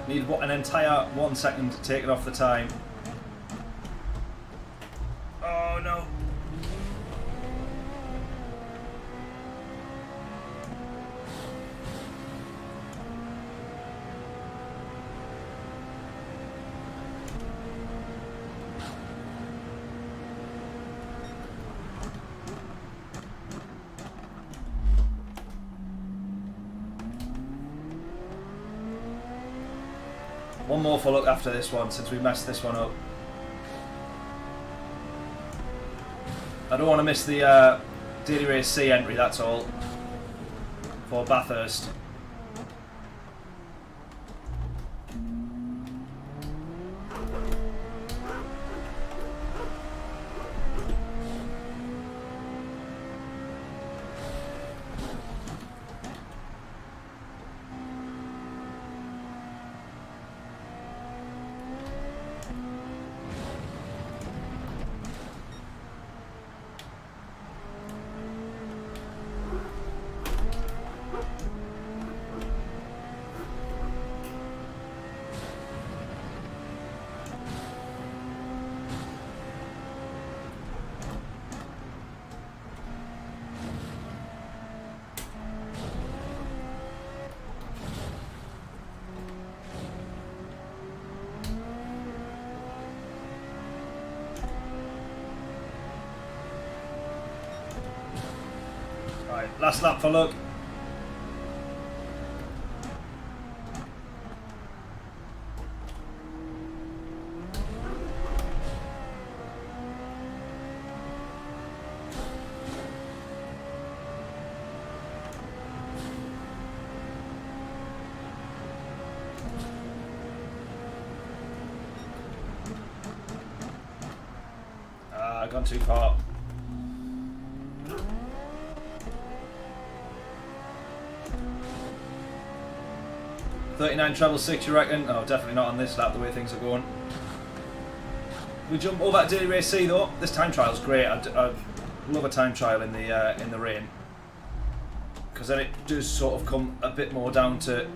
Need an entire 1 second to take it off the time. Oh no. One more for look after this one, since we messed this one up. I don't want to miss the Daily Race C entry, that's all. For Bathurst. Right, last lap for look. Gone too far. .39.6, you reckon? Oh, definitely not on this lap, the way things are going. We jump over to Daily Race C though. This time trial's great. I love a time trial in the rain, because then it does sort of come a bit more down to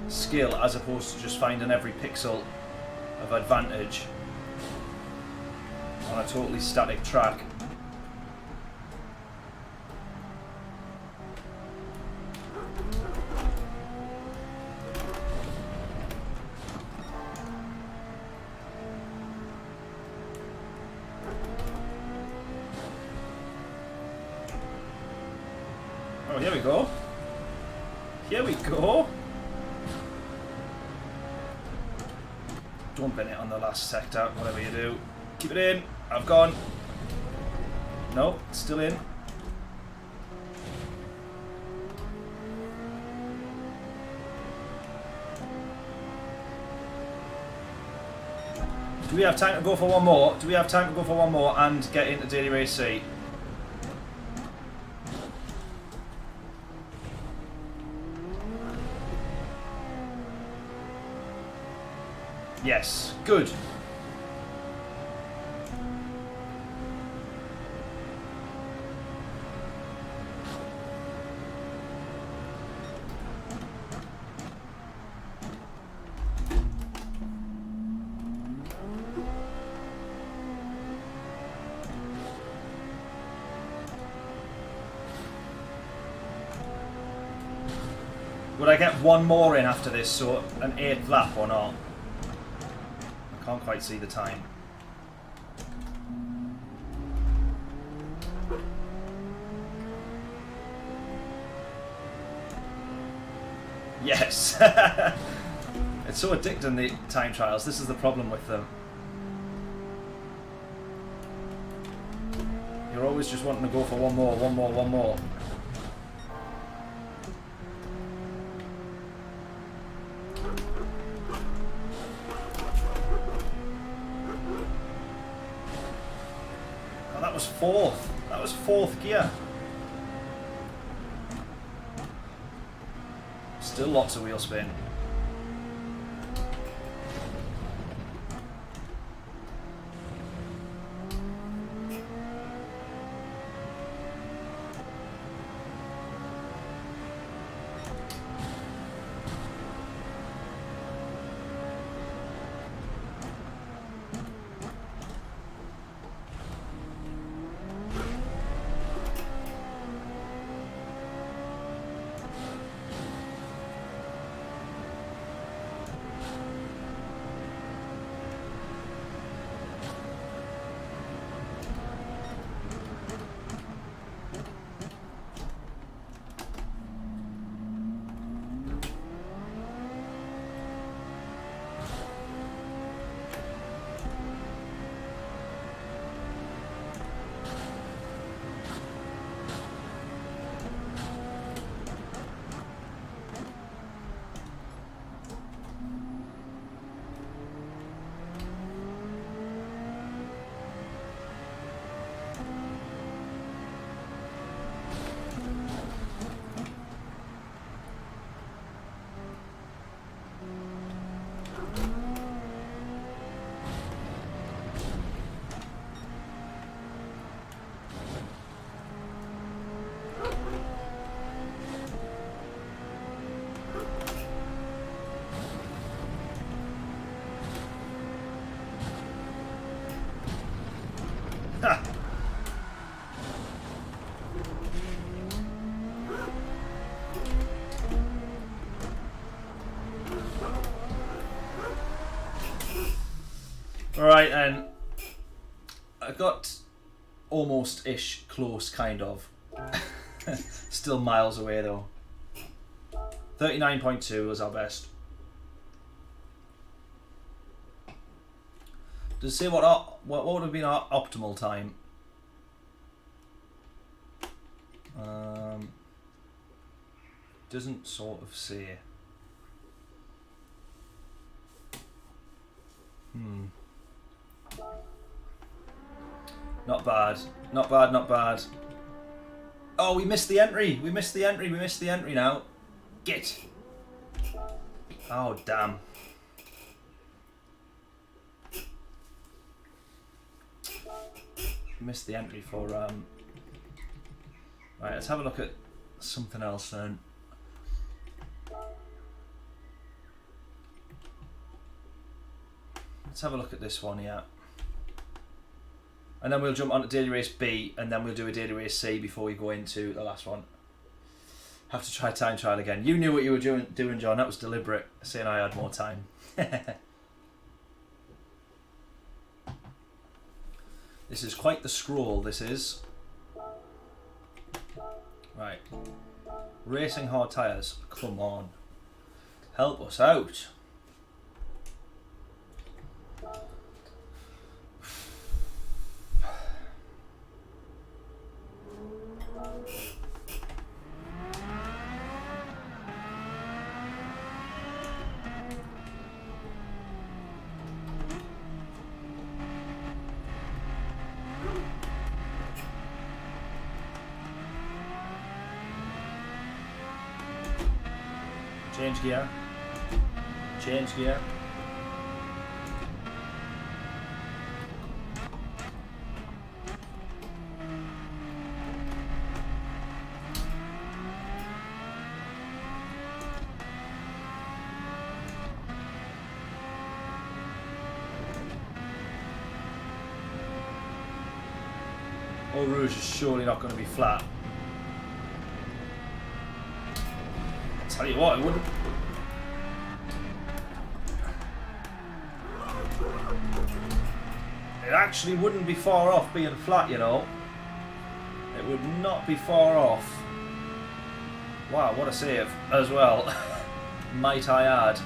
skill as opposed to just finding every pixel of advantage on a totally static track. Oh, here we go. Here we go. Don't bend it on the last sector, whatever you do. Keep it in. I've gone. No, it's still in. Do we have time to go for one more? Do we have time to go for one more and get into Daily Race C? Yes, good. Would I get one more in after this, so an 8th lap or not? I can't quite see the time. Yes! It's so addicting, the time trials. This is the problem with them. You're always just wanting to go for one more, one more, one more. That was 4th. That was 4th gear. Still lots of wheel spin. Right then. I got almost-ish close, kind of. Still miles away though. 39.2 was our best. Does it say what would have been our optimal time? Doesn't sort of say. Not bad. Not bad, not bad. Oh, we missed the entry. We missed the entry. We missed the entry now. Get. Oh, damn. Missed the entry for right, let's have a look at something else then. Let's have a look at this one, yeah. And then we'll jump on to daily race B, and then we'll do a daily race C before we go into the last one. Have to try time trial again. You knew what you were doing, John. That was deliberate, saying I had more time. This is quite the scroll, this is. Right. Racing hard tyres. Come on. Help us out. Change gear. Change gear. Eau Rouge is surely not going to be flat. Tell you what, it wouldn't. It actually wouldn't be far off being flat, you know. It would not be far off. Wow, what a save as well. Might I add.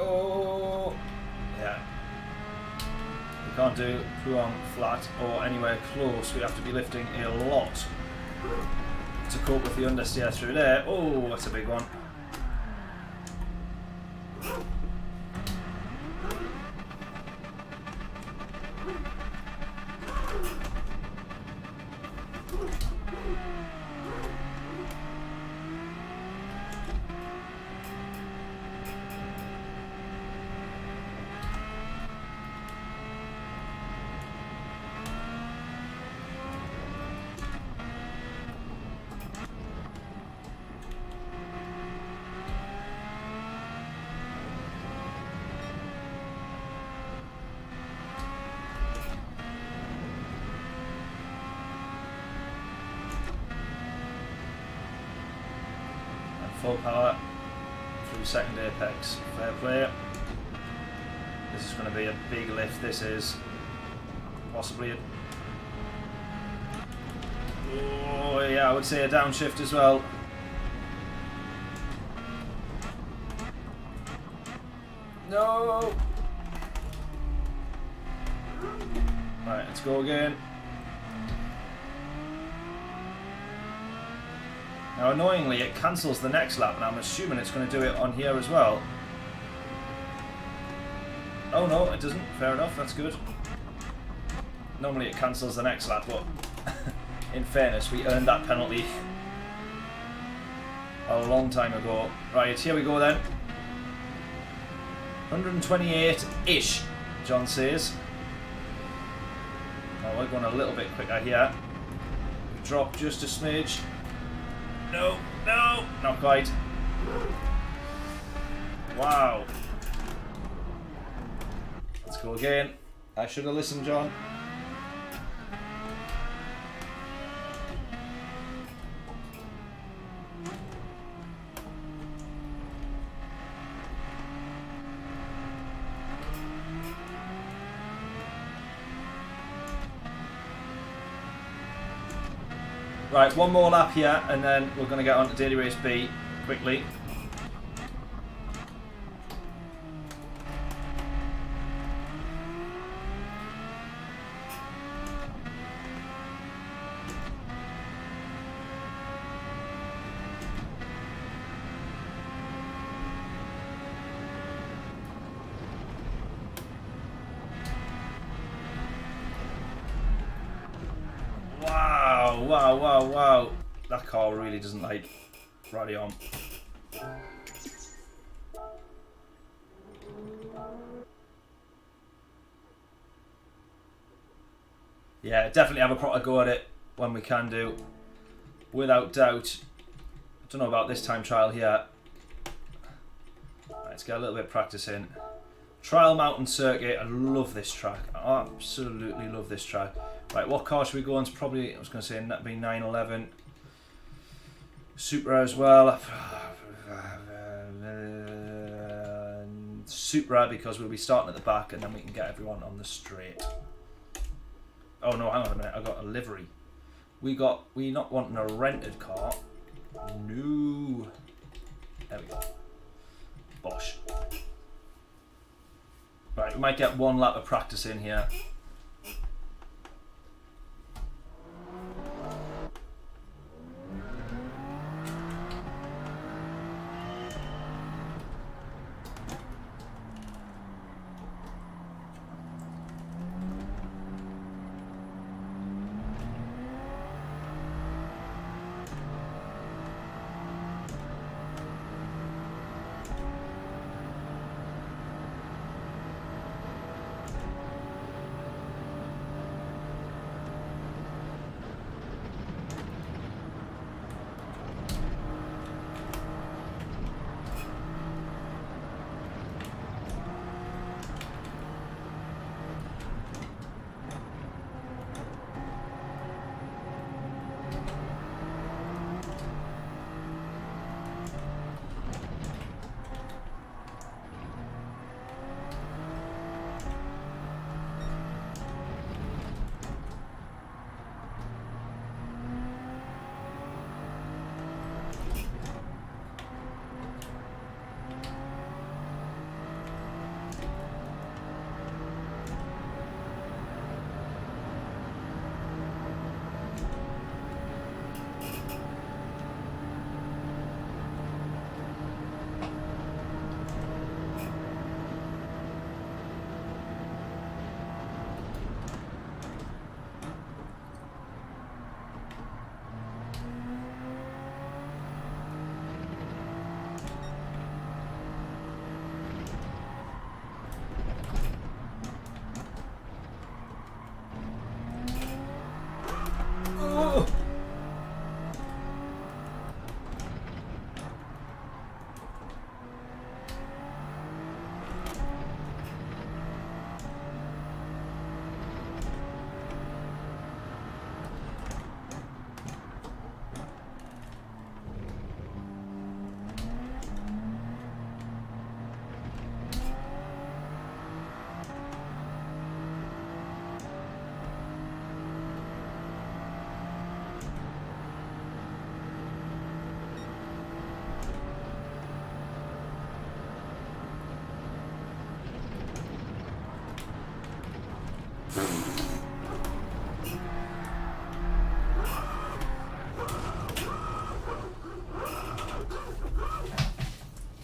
Oh, yeah. We can't do Puang flat or anywhere close. We have to be lifting a lot to cope with the understeer through there. Oh, that's a big one. Full power through second apex. Fair play. This is going to be a big lift. This is possibly a... Oh yeah, I would say a downshift as well. No! Right, let's go again. Now annoyingly it cancels the next lap and I'm assuming it's going to do it on here as well. Oh no, it doesn't. Fair enough, that's good. Normally it cancels the next lap, but in fairness, we earned that penalty a long time ago. Right, here we go then. 128-ish, John says. Oh, we're going a little bit quicker here. We dropped just a smidge. No, no, not quite. Wow. Let's go again. I should have listened, John. Right, one more lap here, and then we're going to get on to Daily Race B quickly. Wow. That car really doesn't like rally on. Yeah, definitely have a proper go at it when we can do. Without doubt. I don't know about this time trial here. Right, let's get a little bit of practice in. Trial Mountain Circuit. I love this track. I absolutely love this track. Right, what car should we go on? It's probably, I was going to say, that'd be 911. Supra as well. Supra, because we'll be starting at the back and then we can get everyone on the straight. Oh no, hang on a minute, I got a livery. We not wanting a rented car. No. There we go. Bosh. Right, we might get one lap of practice in here.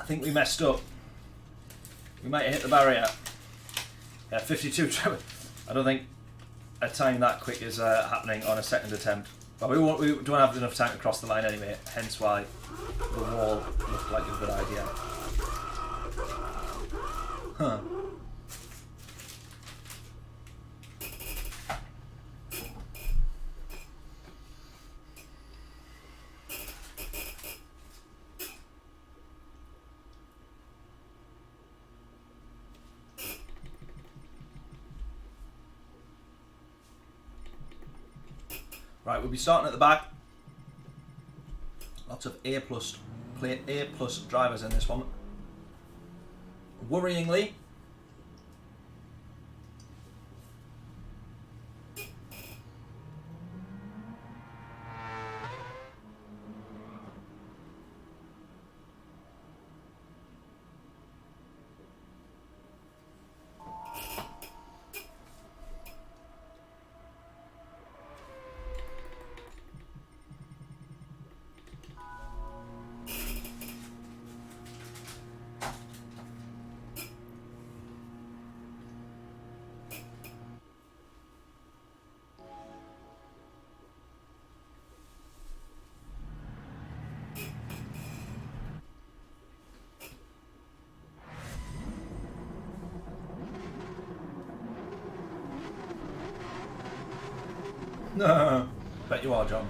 I think we messed up. We might have hit the barrier. Yeah, 52. I don't think a time that quick is happening on a second attempt. But we don't have enough time to cross the line anyway, hence why the wall looked like a good idea. Huh. Right, we'll be starting at the back. Lots of A+ drivers in this one. Worryingly, no, bet you are, John.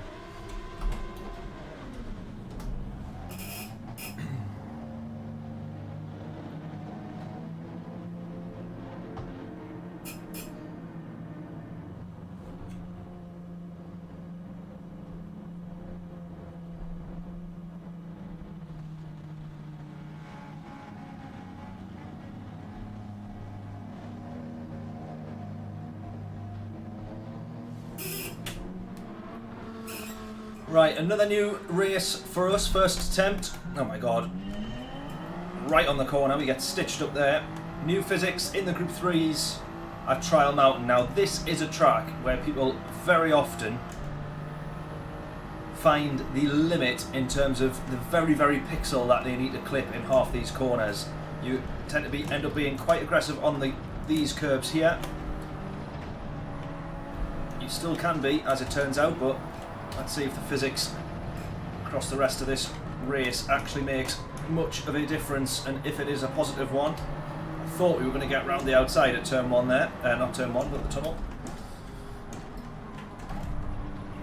Right, another new race for us, first attempt. Oh my god. Right on the corner, we get stitched up there. New physics in the Group 3s at Trial Mountain. Now this is a track where people very often find the limit in terms of the very pixel that they need to clip in half these corners. You tend to end up being quite aggressive on these curbs here. You still can be, as it turns out, but let's see if the physics across the rest of this race actually makes much of a difference, and if it is a positive one. I thought we were going to get round the outside at turn 1 there, not turn 1 but the tunnel.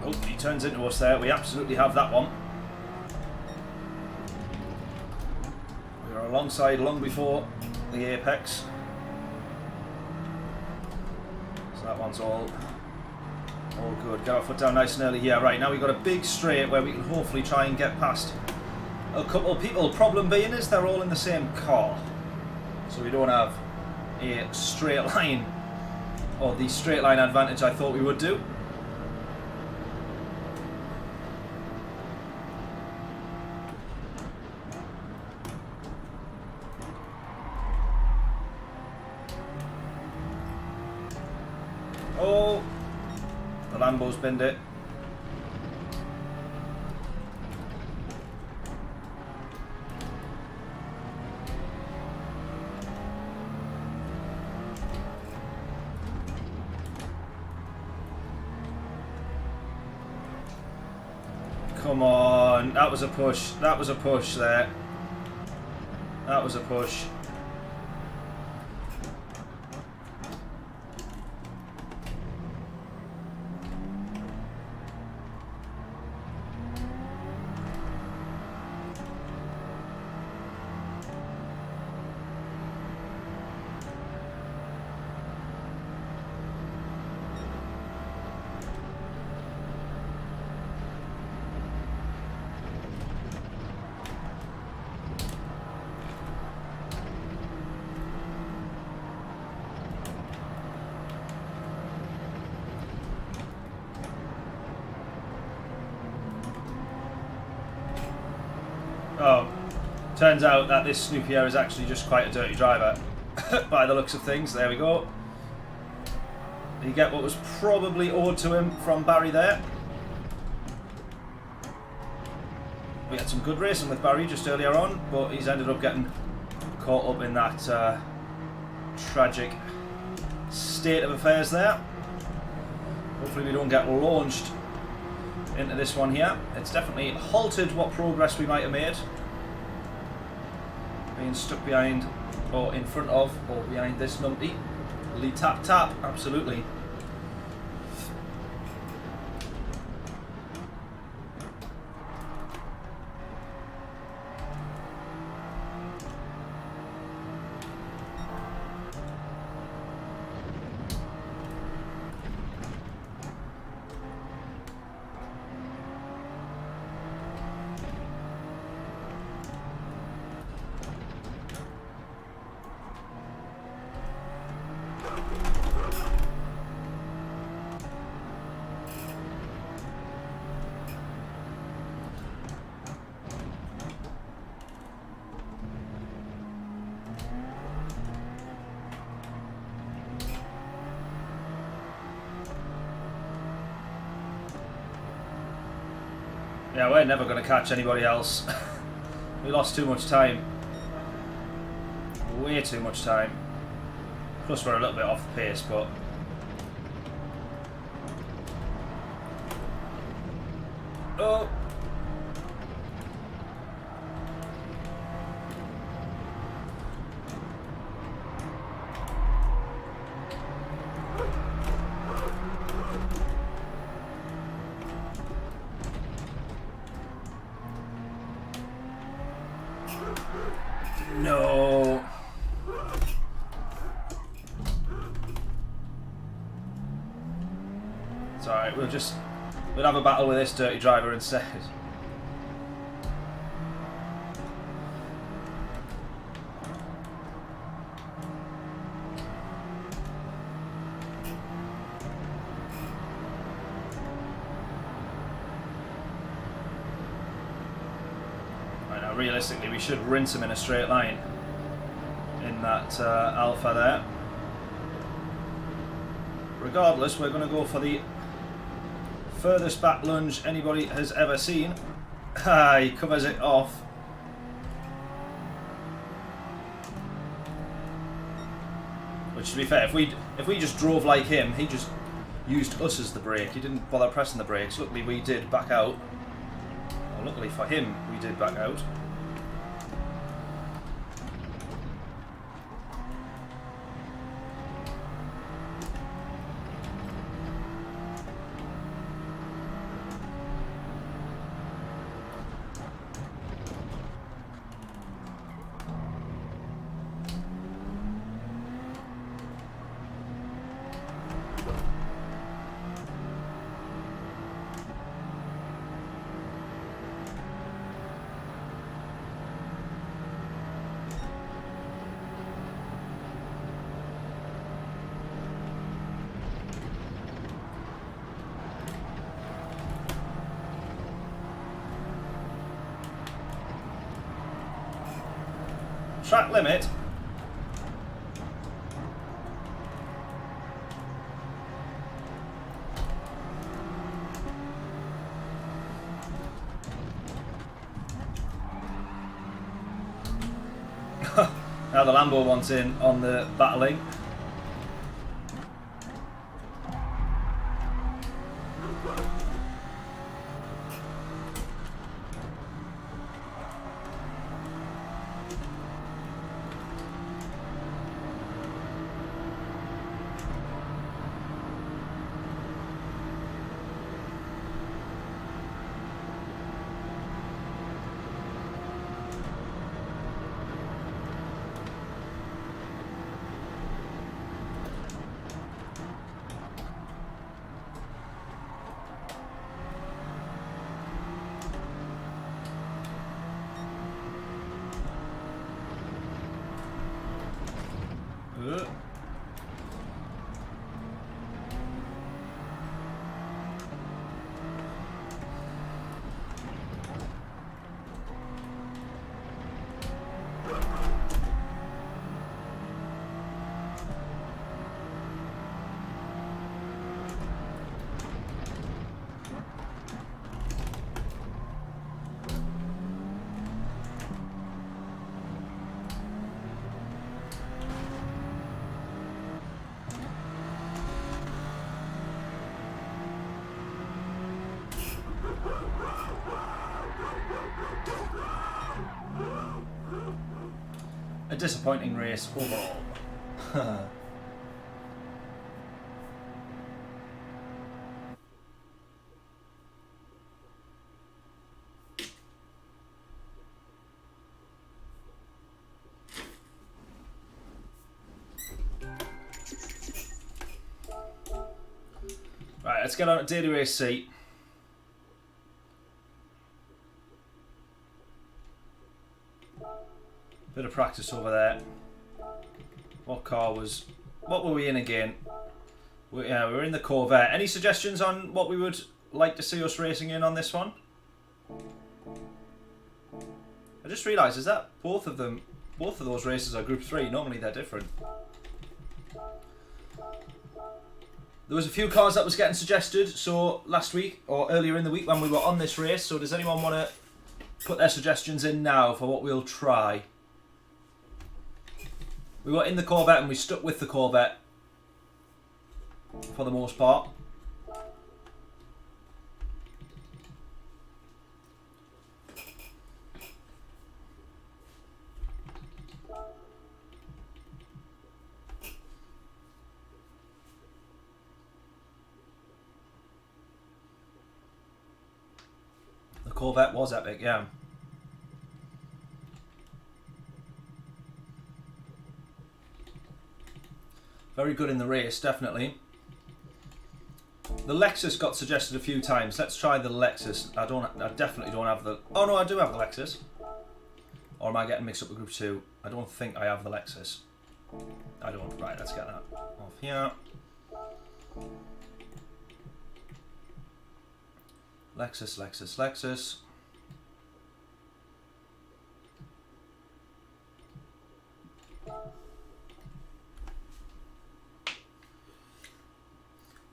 Oh, he turns into us there. We absolutely have that one. We were alongside long before the apex, so that one's all good. Get our foot down nice and early. Yeah, right, now we've got a big straight where we can hopefully try and get past a couple of people. Problem being is they're all in the same car, so we don't have a straight line, or the straight line advantage I thought we would do. Oh, the Lambo's binned it. Come on, that was a push. That was a push there. That was a push. Oh, turns out that this Snoopy is actually just quite a dirty driver, by the looks of things. There we go. You get what was probably owed to him from Barry there. We had some good racing with Barry just earlier on, but he's ended up getting caught up in that tragic state of affairs there. Hopefully we don't get launched into this one here. It's definitely halted what progress we might have made. Being stuck behind, or in front of, or behind this numpty. Lead tap tap, absolutely. Yeah, we're never going to catch anybody else. We lost too much time. Way too much time. Plus we're a little bit off the pace, but... Oh! No. It's alright, we'll have a battle with this dirty driver instead. Realistically, we should rinse him in a straight line in that alpha there. Regardless, we're going to go for the furthest back lunge anybody has ever seen. He covers it off. Which, to be fair, if we just drove like him, he just used us as the brake. He didn't bother pressing the brakes. Luckily, we did back out. Well, luckily for him, we did back out. Track limit. Now the Lambo wants in on the battling. a disappointing race overall. Right, let's get on at daily race C. Bit of practice over there. What were we in again? We were in the Corvette. Any suggestions on what we would like to see us racing in on this one? I just realised, is that both of those races are Group 3? Normally they're different. There was a few cars that was getting suggested, so last week, or earlier in the week when we were on this race, so does anyone want to put their suggestions in now for what we'll try? We were in the Corvette and we stuck with the Corvette for the most part. The Corvette was epic, yeah. Very good in the race, definitely. The Lexus got suggested a few times. Let's try the Lexus. I definitely don't have the... Oh no, I do have the Lexus. Or am I getting mixed up with Group 2? I don't think I have the Lexus. I don't. Right, let's get that off here. Lexus, Lexus, Lexus.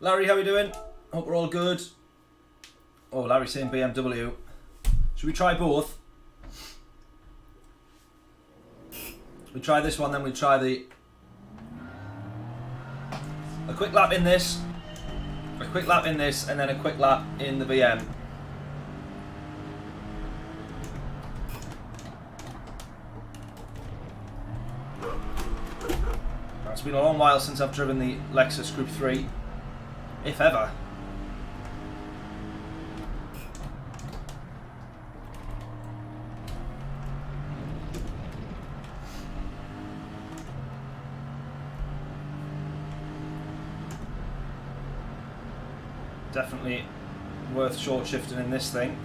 Larry, how are we doing? Hope we're all good. Oh, Larry's saying BMW. Should we try both? We try this one, then we try the... A quick lap in this. A quick lap in this, and then a quick lap in the BM. It's been a long while since I've driven the Lexus Group 3. If ever. Definitely worth short shifting in this thing.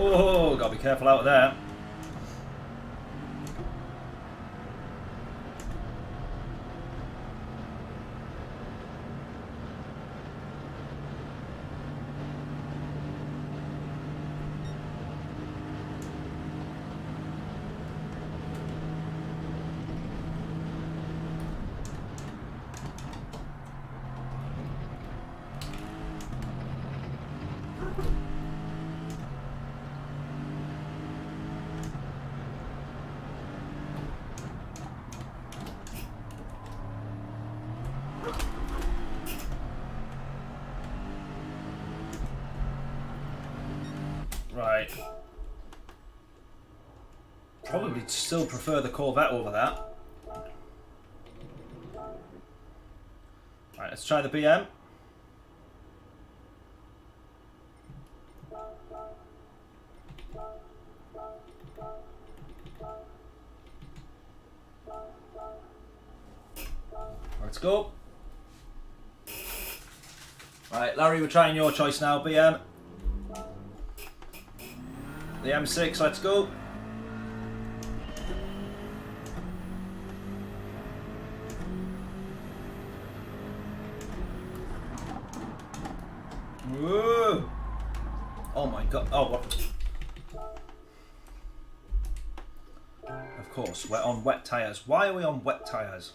Oh, gotta be careful out there. Right. Probably still prefer the Corvette over that. Right, let's try the BM. Let's go. Right, Larry, we're trying your choice now. BM. The M6, let's go. Whoa. Oh my god. Oh, what? Of course, we're on wet tyres. Why are we on wet tyres?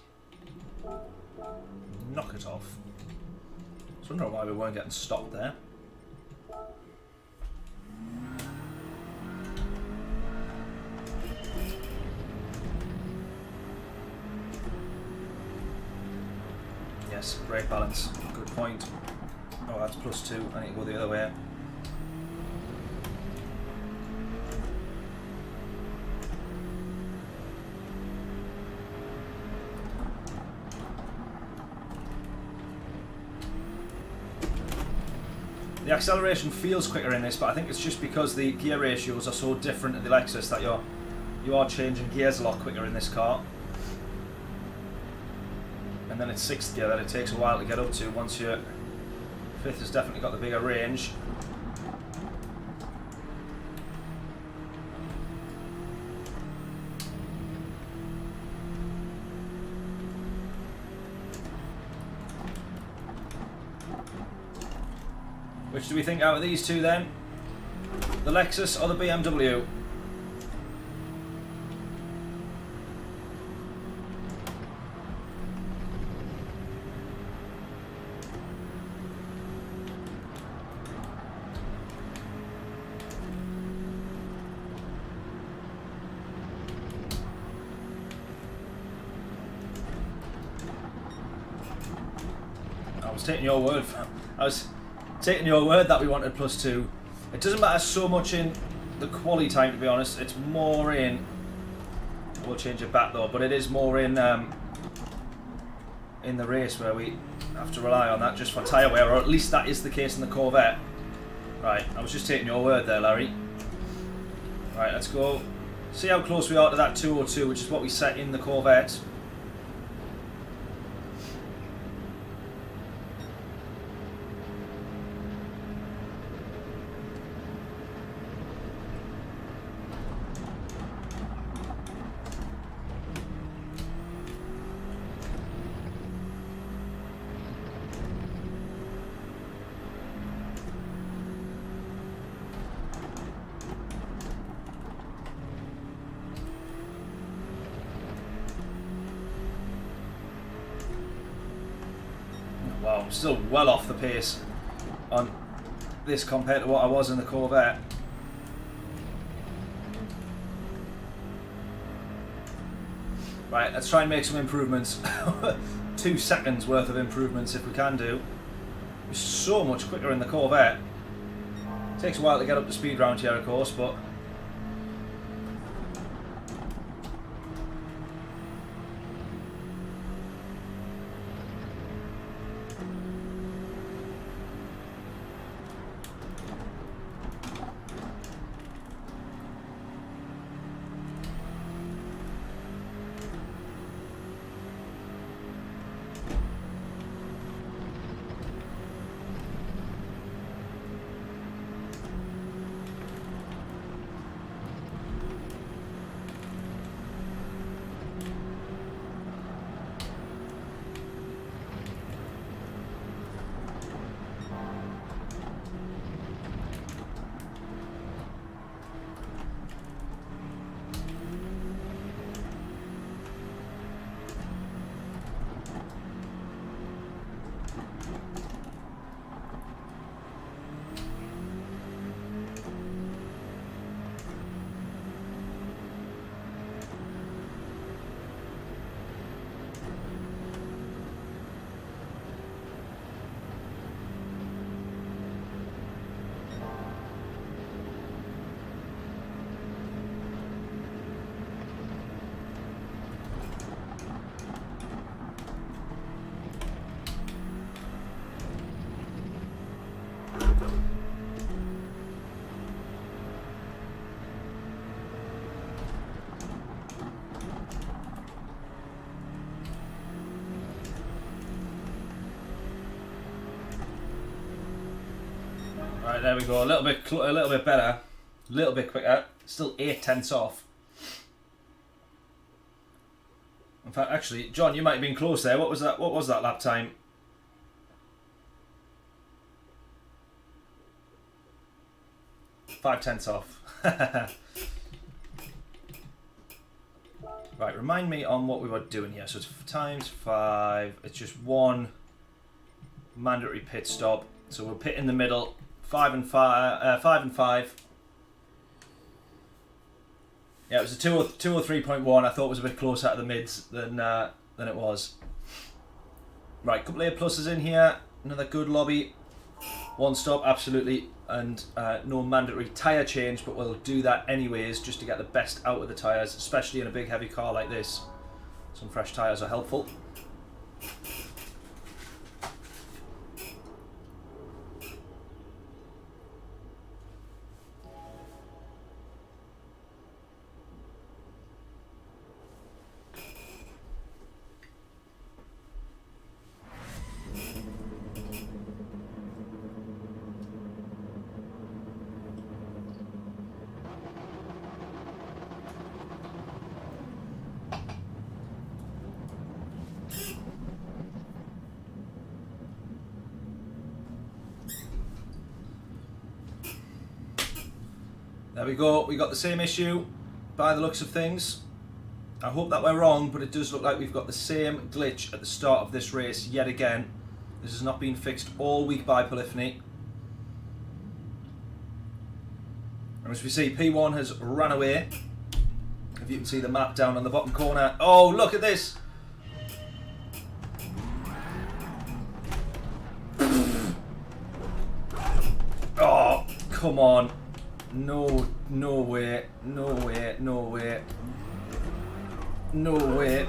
Knock it off. I was wondering why we weren't getting stopped there. Yes, brake balance. Good point. Oh, that's +2. I need to go the other way. The acceleration feels quicker in this, but I think it's just because the gear ratios are so different in the Lexus that you are changing gears a lot quicker in this car. And then it's 6th gear that it takes a while to get up to. Once your 5th has definitely got the bigger range. Which do we think out of these two then? The Lexus or the BMW? I was taking your word for taking your word that we wanted +2. It doesn't matter so much in the quali time, to be honest. It's more in. We'll change it back though, but it is more in the race where we have to rely on that just for tyre wear, or at least that is the case in the Corvette. Right, I was just taking your word there, Larry. Right, let's go. See how close we are to that 202, which is what we set in the Corvette. Wow, I'm still well off the pace on this compared to what I was in the Corvette. Right, let's try and make some improvements. 2 seconds worth of improvements if we can do. It's so much quicker in the Corvette. Takes a while to get up to speed round here, of course, but there we go. A little bit better, a little bit quicker. Still 0.8 off. In fact, actually, John, you might have been close there. What was that? What was that lap time? 0.5 off. Right, remind me on what we were doing here. So it's times 5. It's just one mandatory pit stop. So we'll pit in the middle. 5 and 5. 5 and 5. Yeah, it was a 203.1. I thought it was a bit closer to the mids than it was. Right, couple of A pluses in here. Another good lobby. One stop, absolutely, and no mandatory tyre change, but we'll do that anyways just to get the best out of the tyres, especially in a big heavy car like this. Some fresh tyres are helpful. There we go, we got the same issue by the looks of things. I hope that we're wrong, but it does look like we've got the same glitch at the start of this race yet again. This has not been fixed all week by Polyphony. And as we see, P1 has run away. If you can see the map down on the bottom corner. Oh, look at this! Oh, come on. No, no way, no way, no way. No way.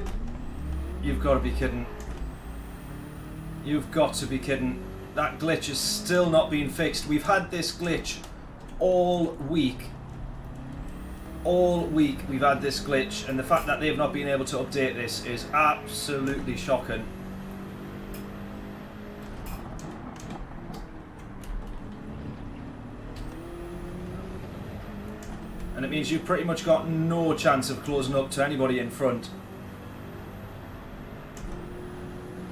You've got to be kidding. You've got to be kidding. That glitch is still not being fixed. We've had this glitch all week. All week we've had this glitch, and the fact that they've not been able to update this is absolutely shocking. And it means you've pretty much got no chance of closing up to anybody in front.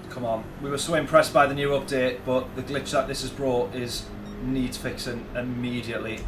Come on. We were so impressed by the new update, but the glitch that this has brought needs fixing immediately.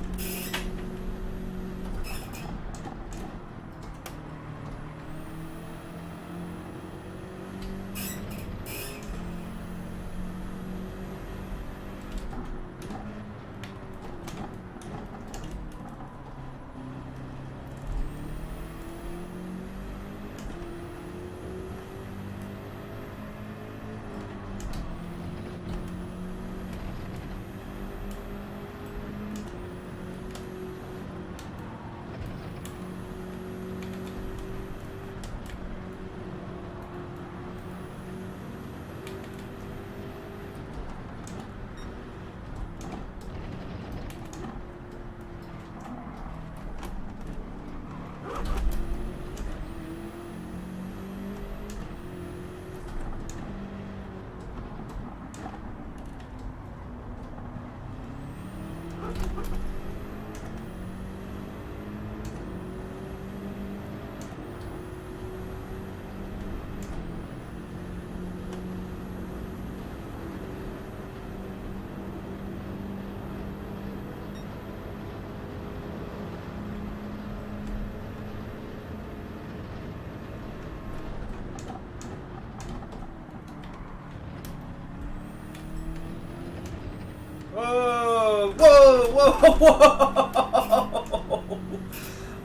Whoa!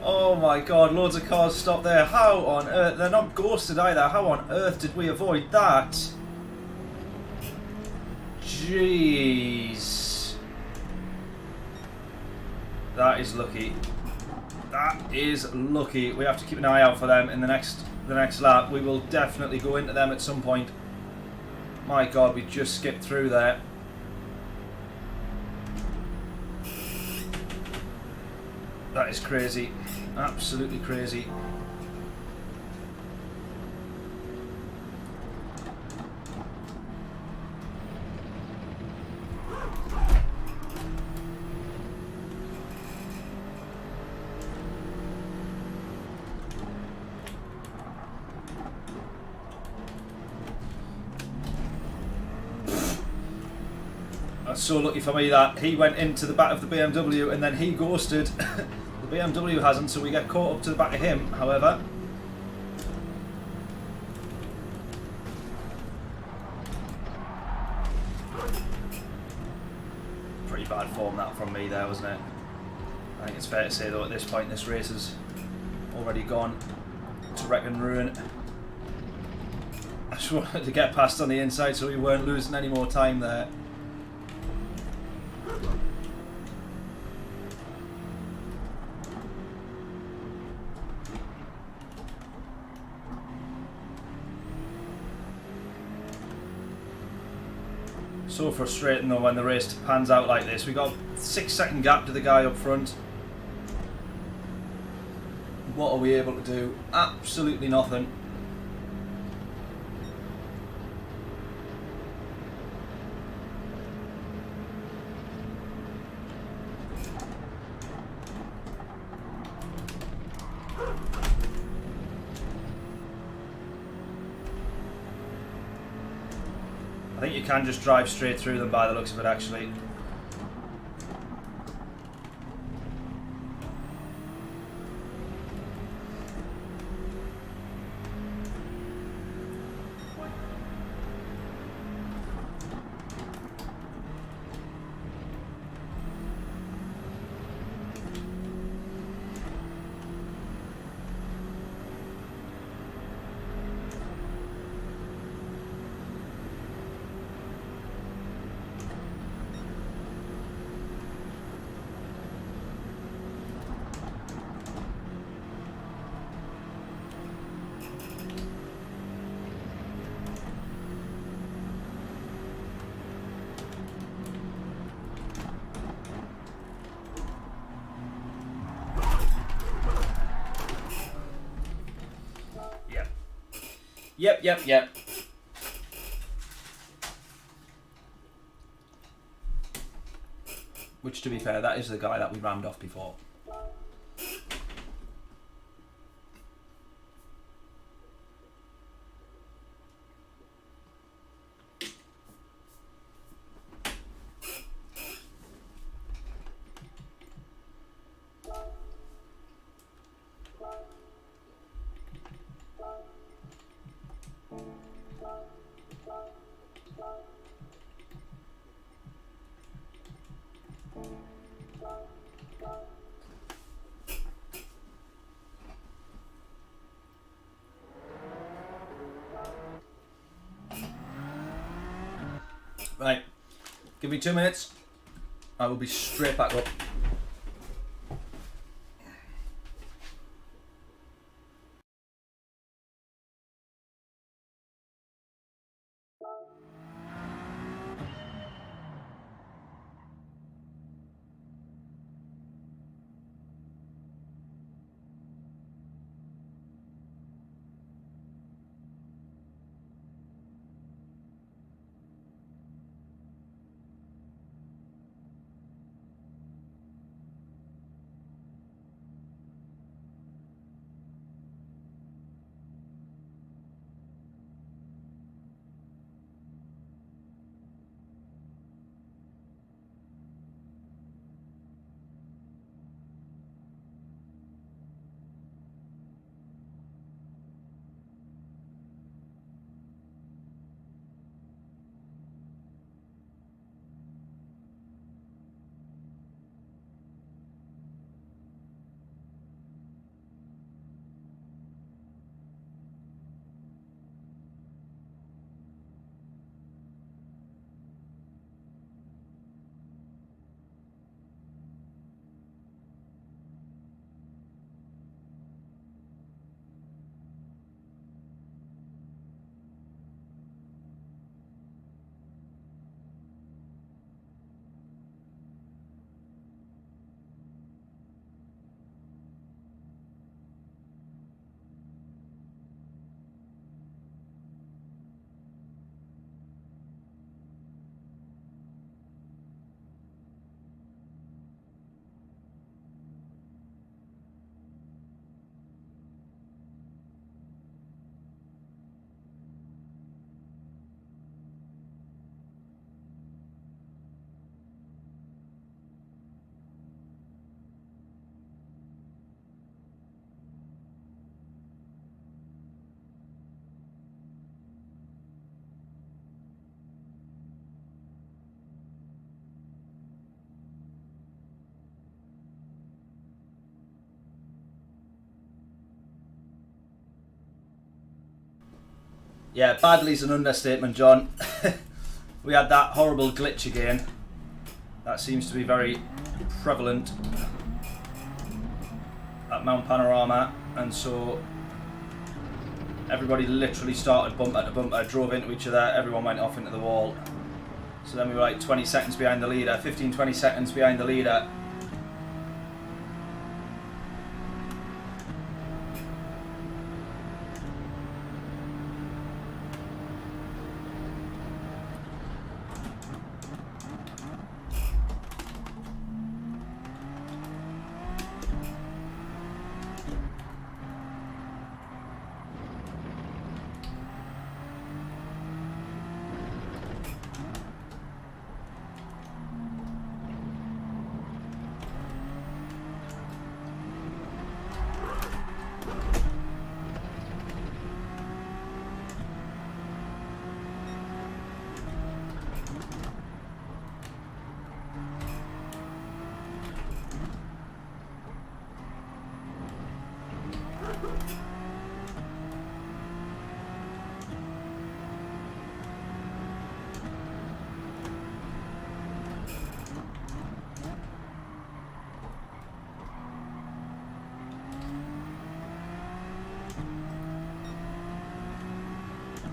Oh my god, loads of cars stopped there. How on earth? They're not ghosted either. How on earth did we avoid that? Jeez. That is lucky. That is lucky. We have to keep an eye out for them in the next lap. We will definitely go into them at some point. My god, we just skipped through there. That is crazy. Absolutely crazy. That's so lucky for me that he went into the back of the BMW and then he ghosted. The BMW hasn't, so we get caught up to the back of him, however. Pretty bad form that from me there, wasn't it? I think it's fair to say though at this point this race has already gone to wreck and ruin. I just wanted to get past on the inside so we weren't losing any more time there. So frustrating though when the race pans out like this. We got a 6-second gap to the guy up front. What are we able to do? Absolutely nothing. I think you can just drive straight through them by the looks of it, actually. Yep. Which, to be fair, that is the guy that we rammed off before. Right, give me 2 minutes. I will be straight back up. Yeah, badly's an understatement, John. We had that horrible glitch again. That seems to be very prevalent at Mount Panorama, and so everybody literally started bumper to bumper, drove into each other, everyone went off into the wall. So then we were like 20 seconds behind the leader, 15-20 seconds behind the leader.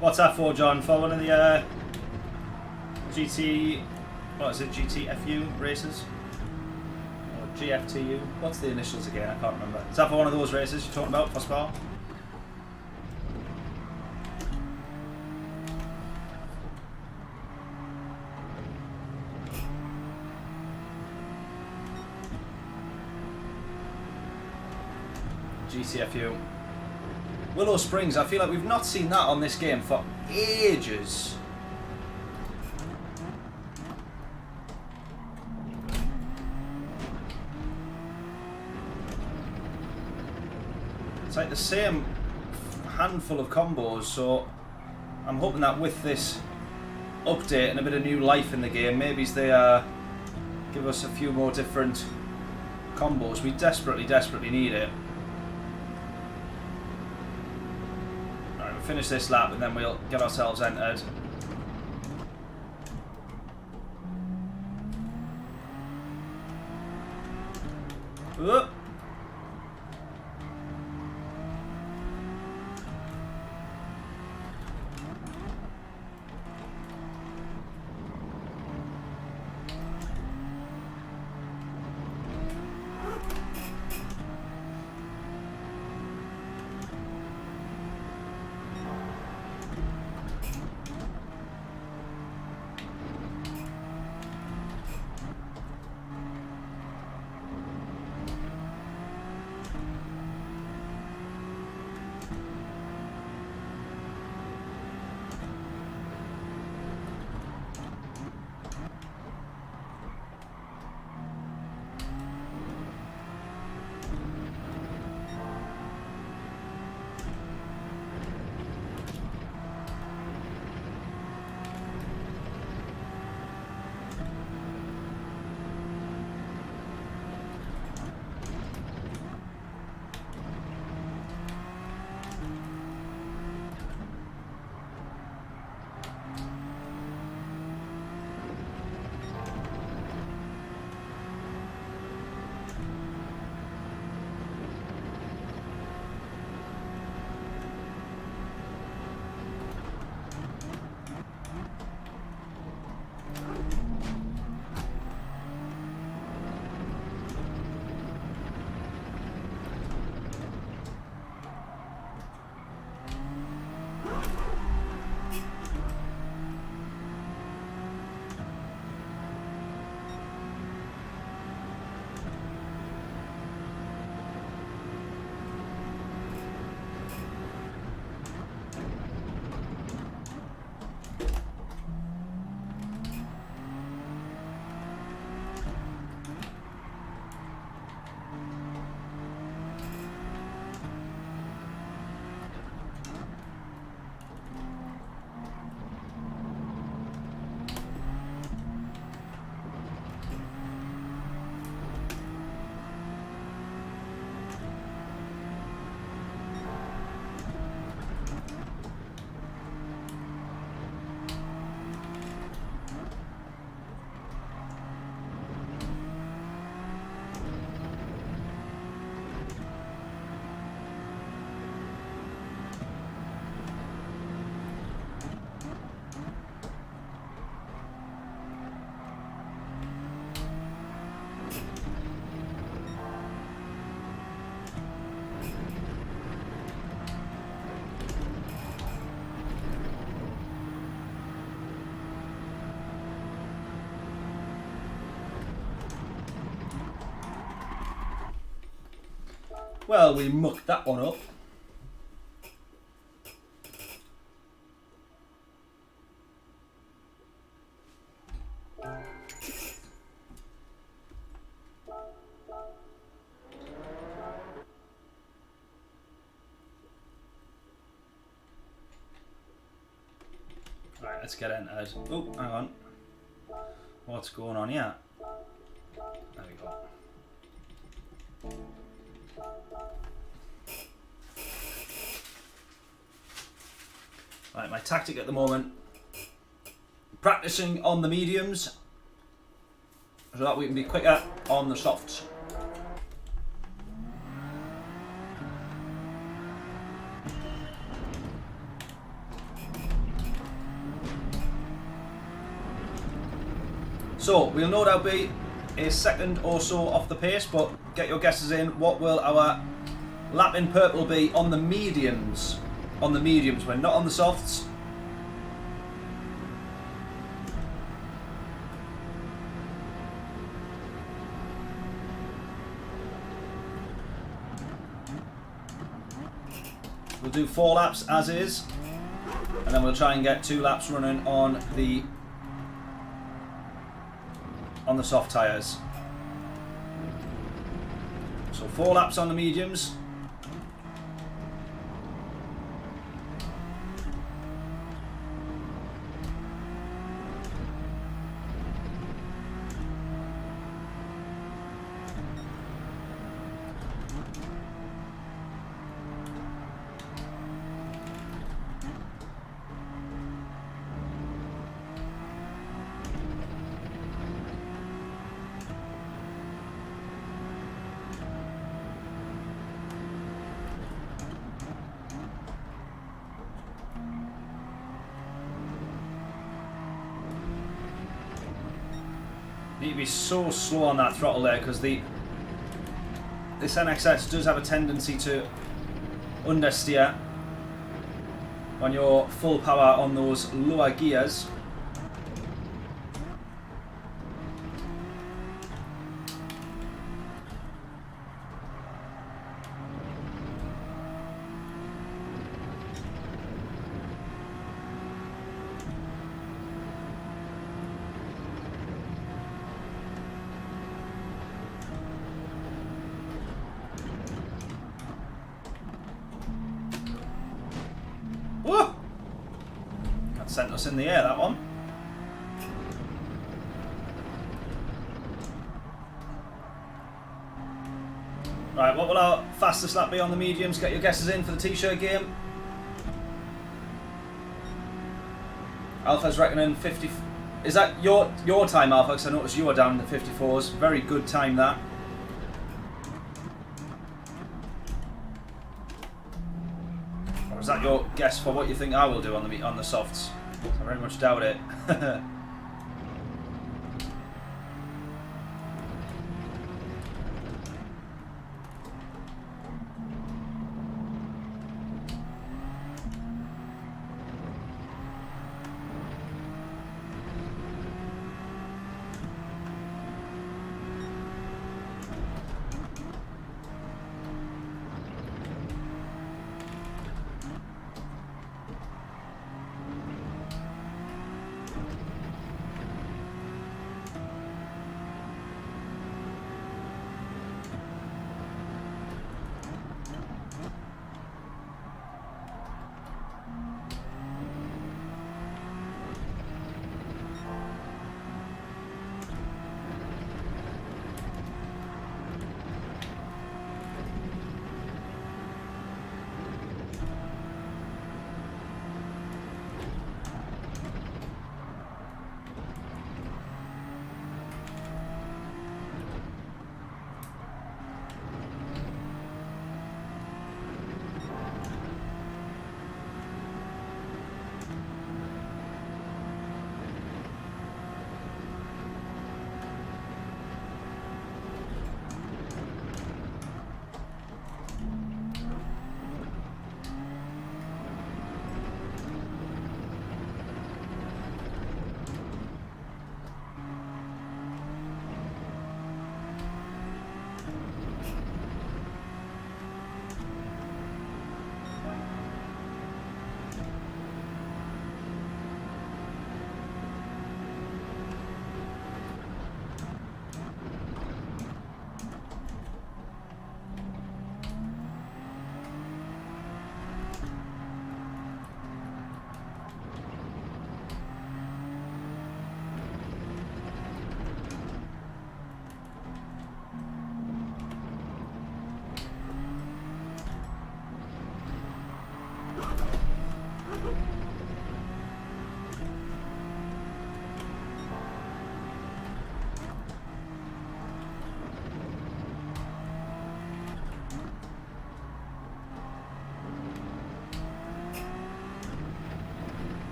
What's that for, John? For one of the GT, what is it, GTFU races? Or GFTU? What's the initials again? I can't remember. Is that for one of those races you're talking about, for Spa? GCFU. Willow Springs, I feel like we've not seen that on this game for ages. It's like the same handful of combos, so I'm hoping that with this update and a bit of new life in the game, maybe they give us a few more different combos. We desperately, desperately need it. Finish this lap and then we'll get ourselves entered. Whoop. Well, we mucked that one up. Right, let's get entered. Oh, hang on. What's going on here? There we go. Right, my tactic at the moment, practicing on the mediums so that we can be quicker on the softs. So we'll no doubt be a second or so off the pace, but get your guesses in. What will our lap in purple be on the mediums? On the mediums, we're not on the softs. We'll do 4 laps as is, and then we'll try and get 2 laps running on the soft tyres. So 4 laps on the mediums. Need to be so slow on that throttle there because this NXS does have a tendency to understeer when you're full power on those lower gears. Whoa! That sent us in the air, that one. Right, what will our fastest lap be on the mediums? Get your guesses in for the t-shirt game. Alpha's reckoning 50... Is that your time, Alpha? Because I noticed you were down in the 54s. Very good time, that. Or is that your guess for what you think I will do on the softs? I very much doubt it.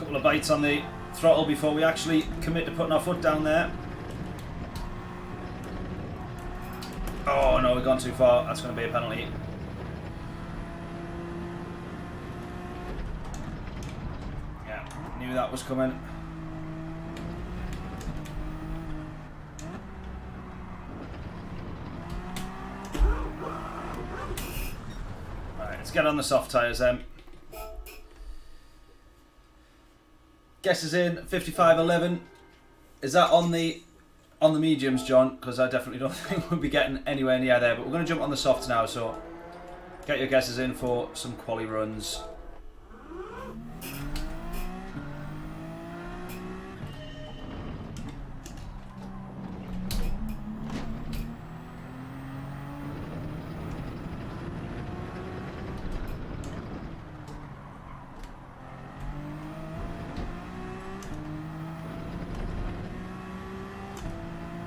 couple of bites on the throttle before we actually commit to putting our foot down there. Oh no, we've gone too far. That's going to be a penalty. Yeah, knew that was coming. Alright, let's get on the soft tyres then. Guesses in 55.11. Is that on the mediums, John? Because I definitely don't think we'll be getting anywhere near there. But we're going to jump on the softs now, so get your guesses in for some quali runs.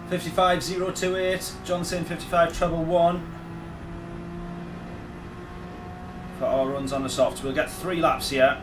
$55.028, Johnson 55.1 for our runs on the softs. We'll get 3 laps here.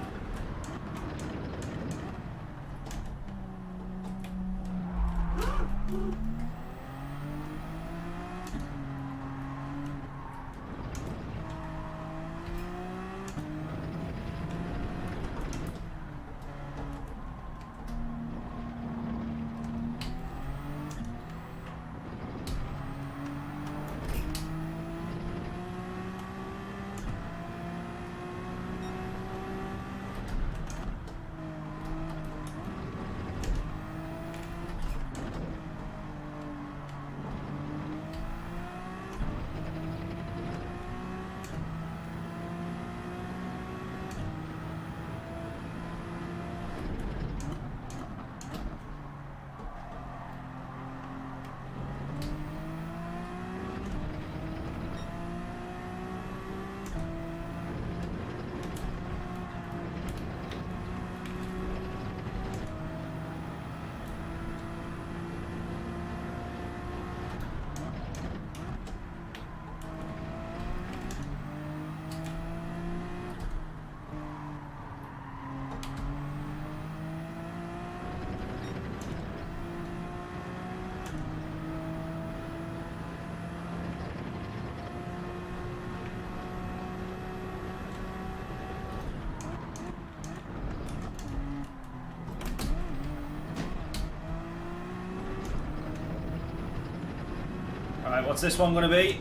Alright, what's this one going to be?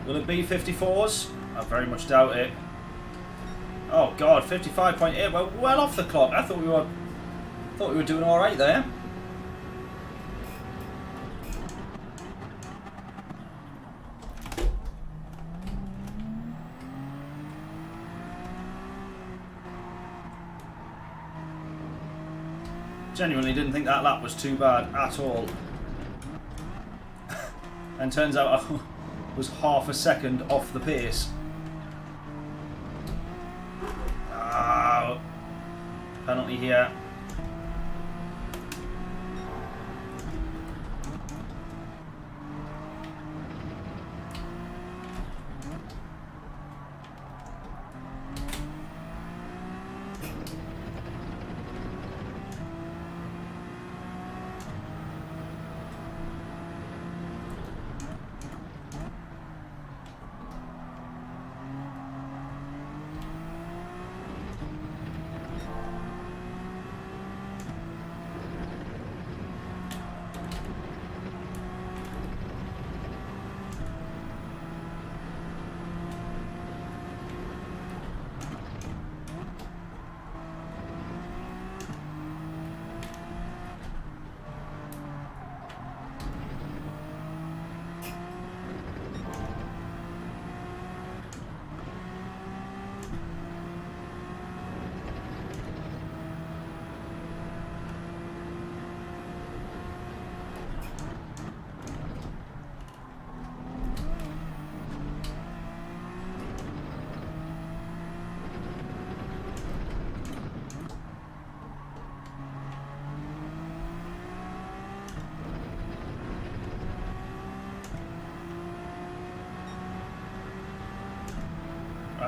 Will it be 54s? I very much doubt it. Oh god, 55.8. We're well off the clock. I thought we were doing alright there. Genuinely didn't think that lap was too bad at all. And turns out I was half a second off the pace. Oh, penalty here.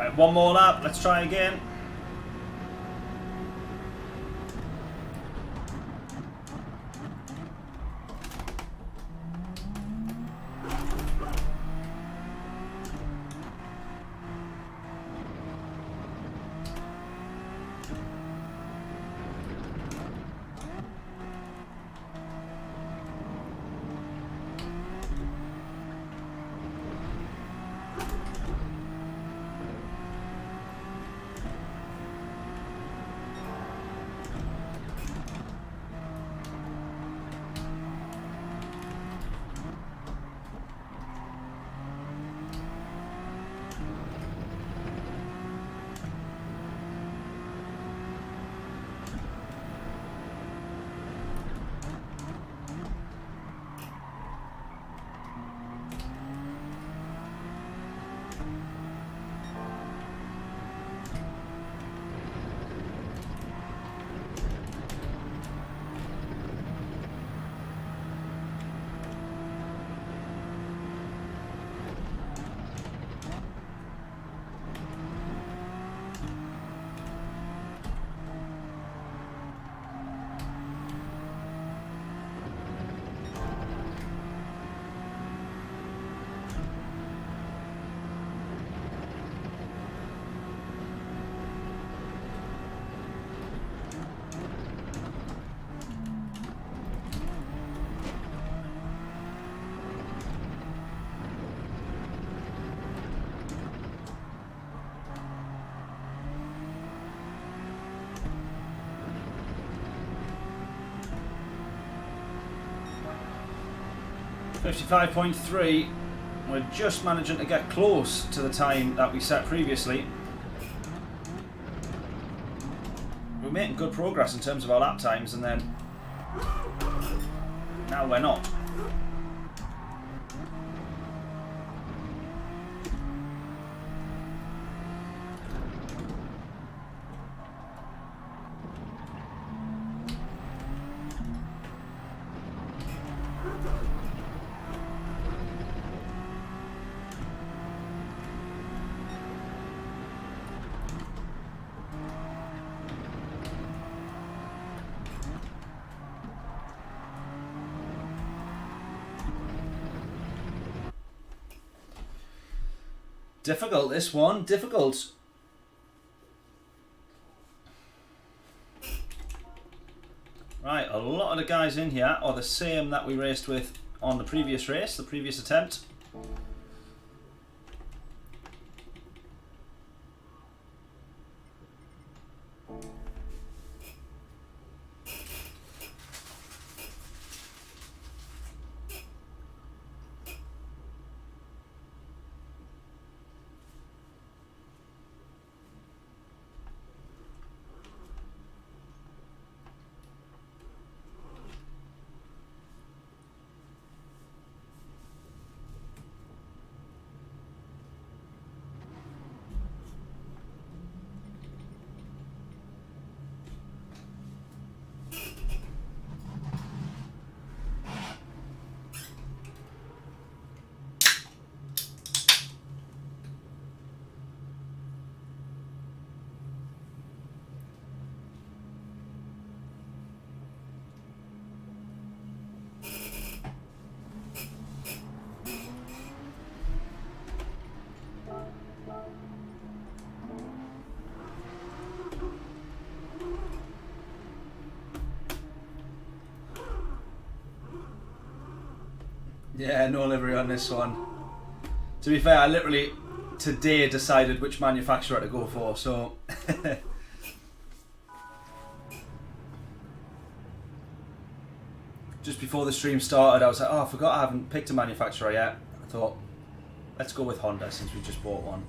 Right, one more lap. Let's try again. .55.3. We're just managing to get close to the time that we set previously. We're making good progress in terms of our lap times, and then now we're not. Difficult, this one. Difficult. Right, a lot of the guys in here are the same that we raced with on the previous race, the previous attempt. Yeah, no livery on this one. To be fair, I literally today decided which manufacturer to go for, so just before the stream started I was like, oh, I forgot I haven't picked a manufacturer yet. I thought, let's go with Honda since we just bought one.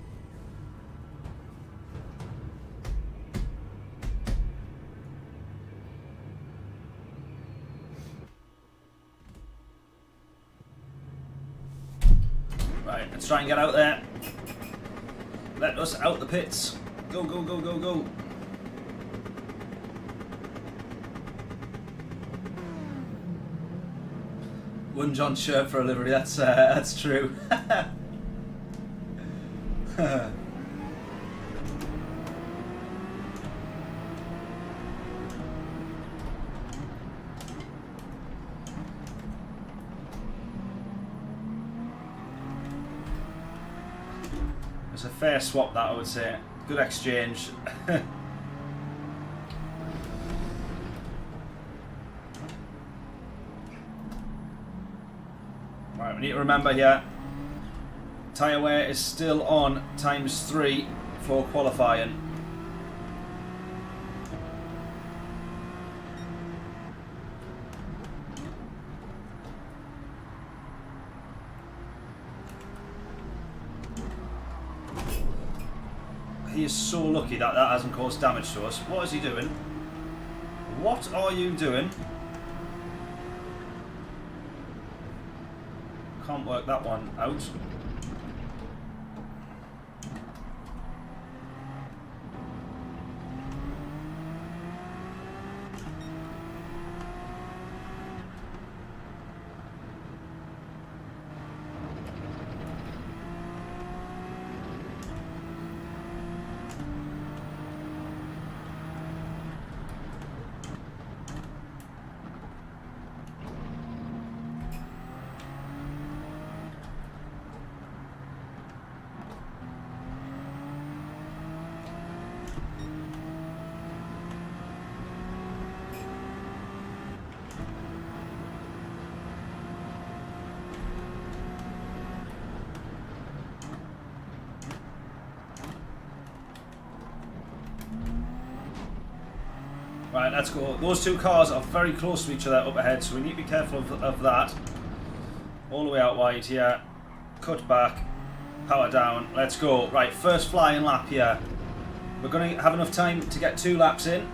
Right, let's try and get out there. Let us out the pits. Go, go, go, go, go. One John shirt for a livery, that's true. It's a fair swap, that, I would say. Good exchange. Right, we need to remember here, tyre wear is still on ×3 for qualifying. He is so lucky that that hasn't caused damage to us. What is he doing? What are you doing? Can't work that one out. Right, let's go. Those two cars are very close to each other up ahead, so we need to be careful of that. All the way out wide here. Cut back. Power down. Let's go. Right, first flying lap here. We're going to have enough time to get 2 laps in.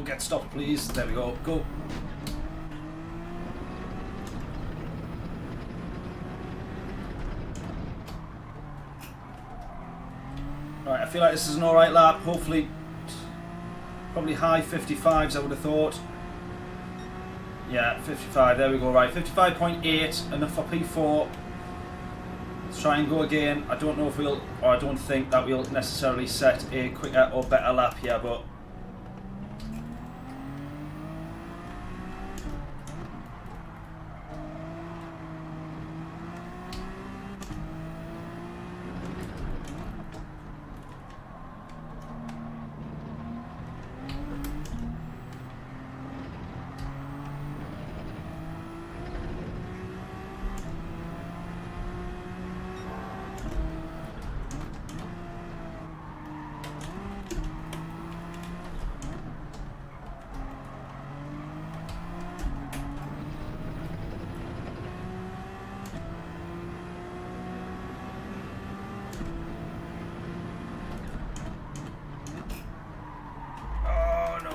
Get stopped, please. There we go. Go. Right, I feel like this is an alright lap. Hopefully, probably high 55s, I would have thought. Yeah, 55. There we go. Right, 55.8. Enough for P4. Let's try and go again. I don't know if we'll, or I don't think that we'll necessarily set a quicker or better lap here, but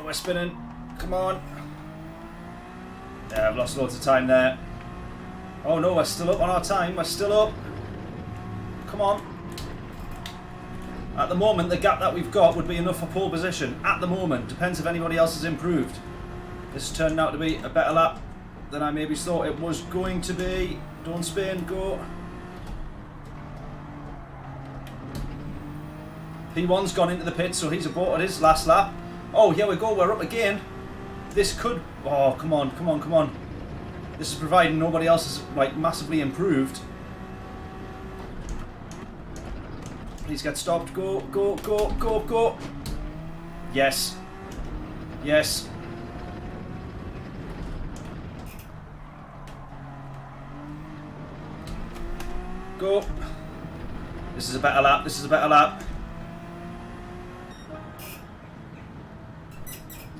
we're spinning. Come on. Yeah, I've lost loads of time there. Oh no, we're still up on our time. We're still up. Come on. At the moment, the gap that we've got would be enough for pole position. At the moment. Depends if anybody else has improved. This is turning out to be a better lap than I maybe thought it was going to be. Don't spin, go. P1's gone into the pit, so he's aborted his last lap. Oh, here we go, we're up again. This could... Oh, come on, come on, come on. This is providing nobody else has, like, massively improved. Please get stopped. Go, go, go, go, go. Yes. Yes. Go. This is a better lap. This is a better lap.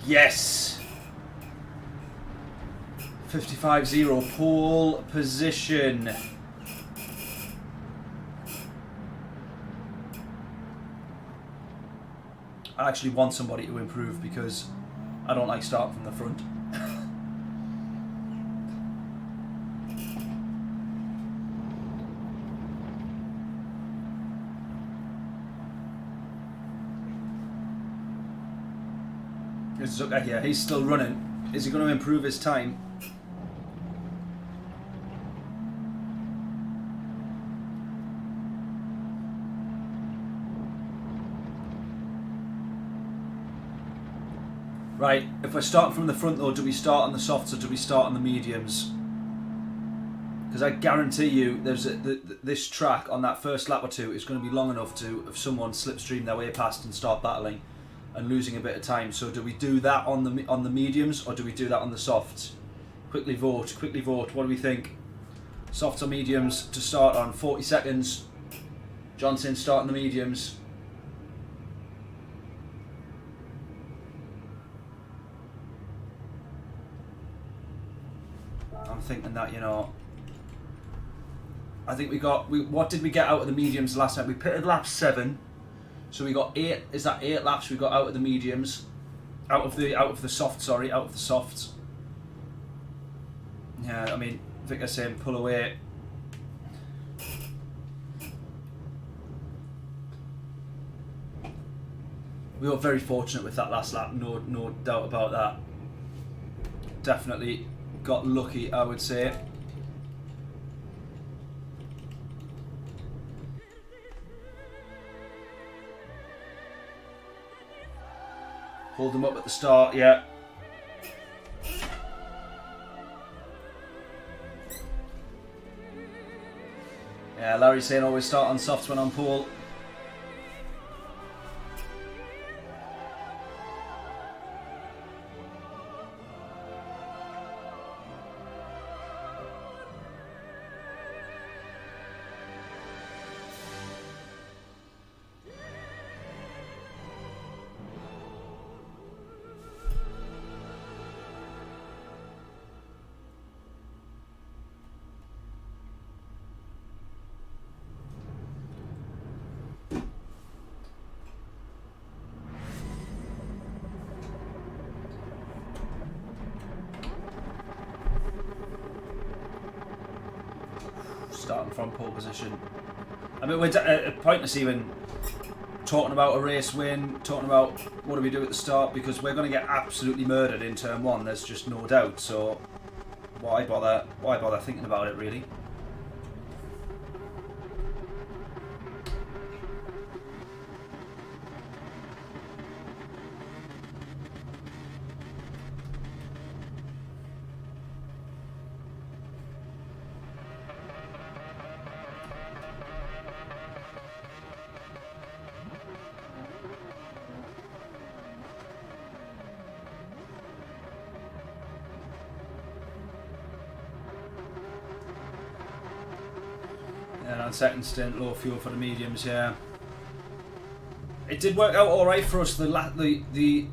Yes. 55-0. Pole position. I actually want somebody to improve because I don't like starting from the front. Yeah, he's still running. Is he going to improve his time? Right, if we're starting from the front though, do we start on the softs or do we start on the mediums? Because I guarantee you there's this track on that first lap or two is going to be long enough to have someone slipstream their way past and start battling and losing a bit of time. So do we do that on the mediums or do we do that on the softs? Quickly vote, quickly vote. What do we think? Softs or mediums to start on? 40 seconds. Johnson starting the mediums. I'm thinking that, you know, I think what did we get out of the mediums last time? We pitted lap 7, so we got 8. Is that 8 laps we got out of the mediums? Out of the softs, sorry, out of the softs. Yeah, I mean, Victor's saying pull away. We were very fortunate with that last lap, no doubt about that. Definitely got lucky, I would say. Hold them up at the start, yeah. Yeah, Larry's saying always start on softs when on pole. Starting from pole position. I mean, we're pointless even talking about a race win, talking about what do we do at the start, because we're going to get absolutely murdered in turn 1. There's just no doubt. So why bother? Why bother thinking about it, really? And on second stint, low fuel for the mediums. Yeah, it did work out all right for us. The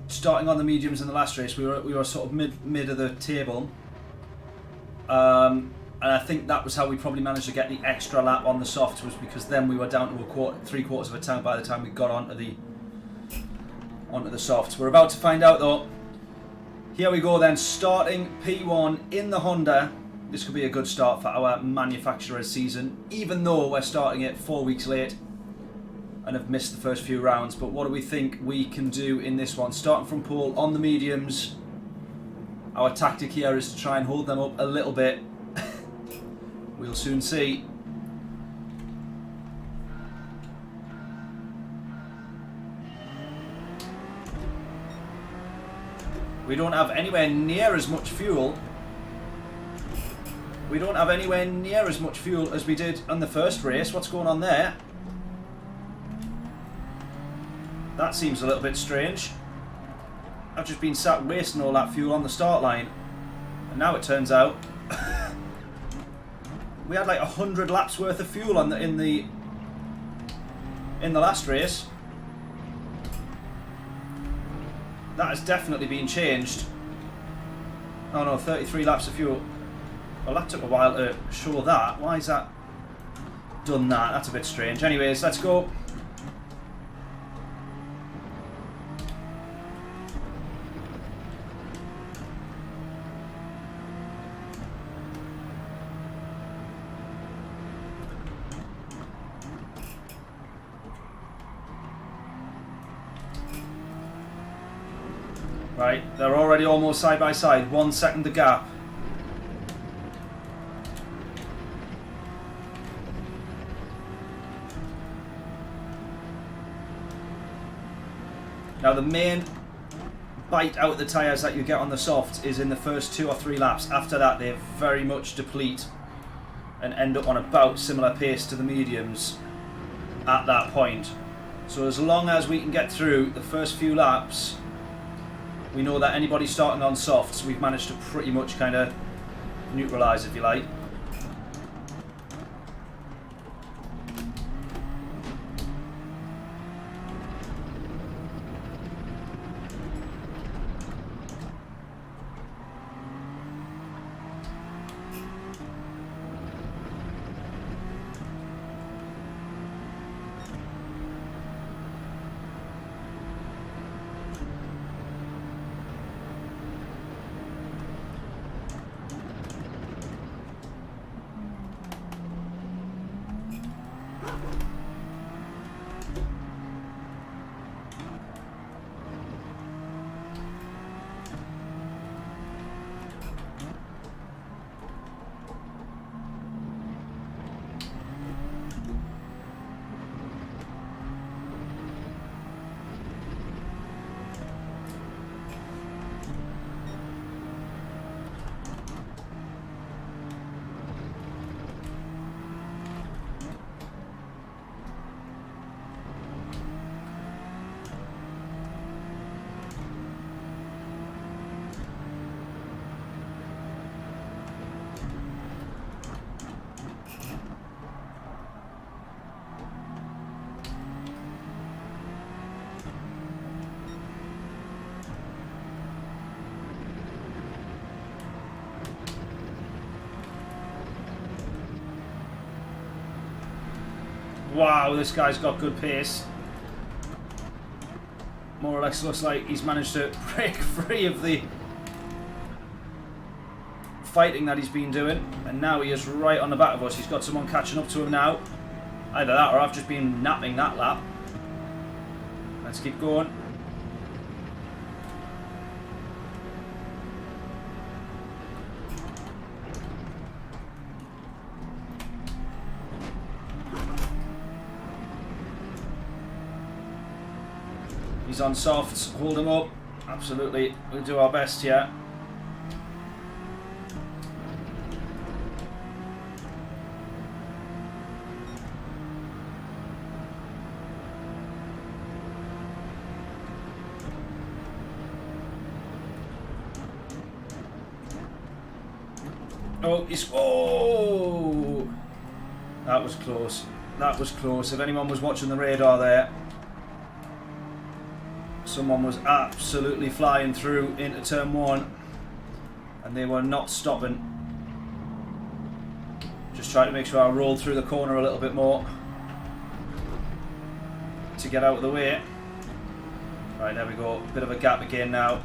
starting on the mediums in the last race, we were sort of mid of the table, and I think that was how we probably managed to get the extra lap on the softs, was because then we were down to three quarters of a tank by the time we got onto the softs. We're about to find out though. Here we go then, starting P1 in the Honda. This could be a good start for our manufacturer's season, even though we're starting it 4 weeks late and have missed the first few rounds. But what do we think we can do in this one? Starting from pole on the mediums. Our tactic here is to try and hold them up a little bit. We'll soon see. We don't have anywhere near as much fuel. We don't have anywhere near as much fuel as we did on the first race. What's going on there? That seems a little bit strange. I've just been sat wasting all that fuel on the start line. And now it turns out we had like 100 laps worth of fuel on in the last race. That has definitely been changed. Oh no, 33 laps of fuel. Well, that took a while to show that. Why is that done that? That's a bit strange. Anyways, let's go. Right, they're already almost side by side. 1 second the gap. Now the main bite out the tyres that you get on the softs is in the first 2 or 3 laps. After that they very much deplete and end up on about similar pace to the mediums at that point. So as long as we can get through the first few laps, we know that anybody starting on softs, we've managed to pretty much kind of neutralise, if you like. Wow, this guy's got good pace. More or less looks like he's managed to break free of the fighting that he's been doing. And now he is right on the back of us. He's got someone catching up to him now. Either that or I've just been napping that lap. Let's keep going. He's on softs, hold him up. Absolutely, we'll do our best here. Oh, he's... Oh! That was close. That was close. If anyone was watching the radar there, someone was absolutely flying through into turn 1 and they were not stopping. Just trying to make sure I rolled through the corner a little bit more to get out of the way. Right, there we go. Bit of a gap again now.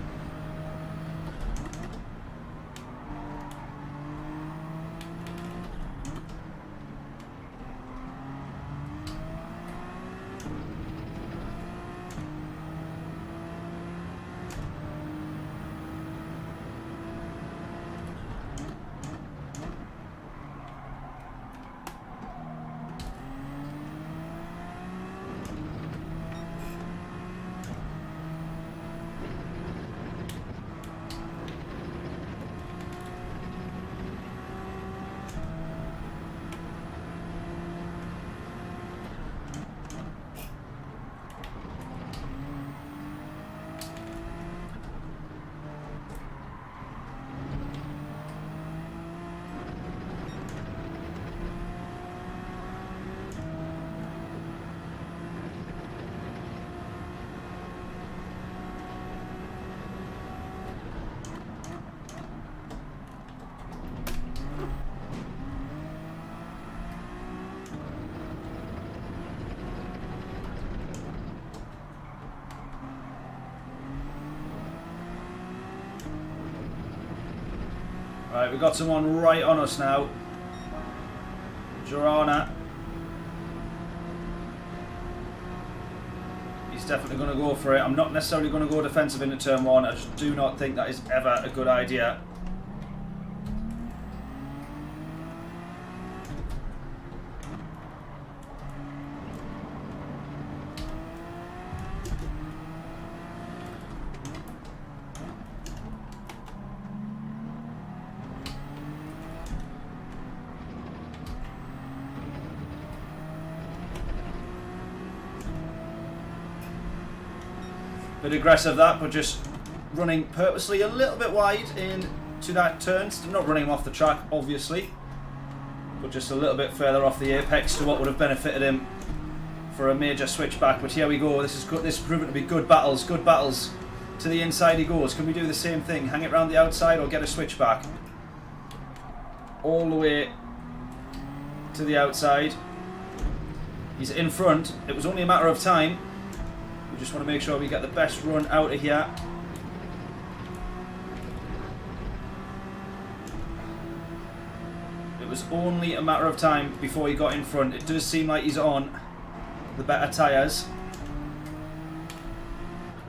Right, we've got someone right on us now. Jorana. He's definitely going to go for it. I'm not necessarily going to go defensive into turn 1. I just do not think that is ever a good idea. Bit aggressive that, but just running purposely a little bit wide into that turn. Still not running him off the track, obviously, but just a little bit further off the apex to what would have benefited him for a major switchback. But here we go. This is good. This is proven to be good battles. Good battles. To the inside he goes. Can we do the same thing? Hang it around the outside or get a switchback? All the way to the outside. He's in front. It was only a matter of time. We just want to make sure we get the best run out of here. It was only a matter of time before he got in front. It does seem like he's on the better tyres.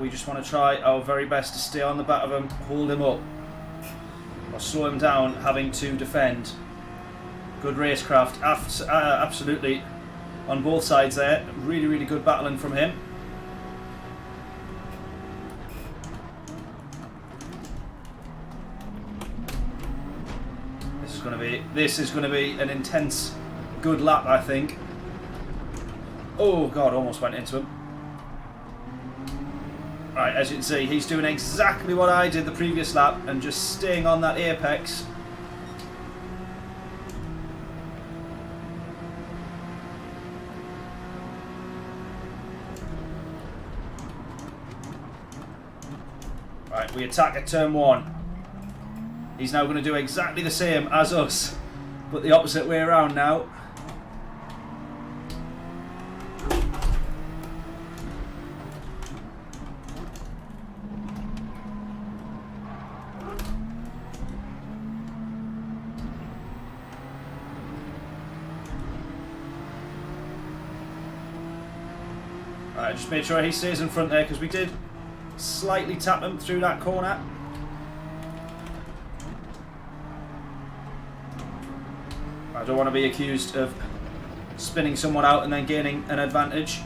We just want to try our very best to stay on the back of him, hold him up, or slow him down, having to defend. Good racecraft, absolutely, on both sides there. Really, really good battling from him. This is going to be an intense, good lap, I think. Oh God, almost went into him. Right, as you can see, he's doing exactly what I did the previous lap and just staying on that apex. Right, we attack at turn 1. He's now going to do exactly the same as us, but the opposite way around now. Alright, just make sure he stays in front there, because we did slightly tap him through that corner. I don't want to be accused of spinning someone out and then gaining an advantage.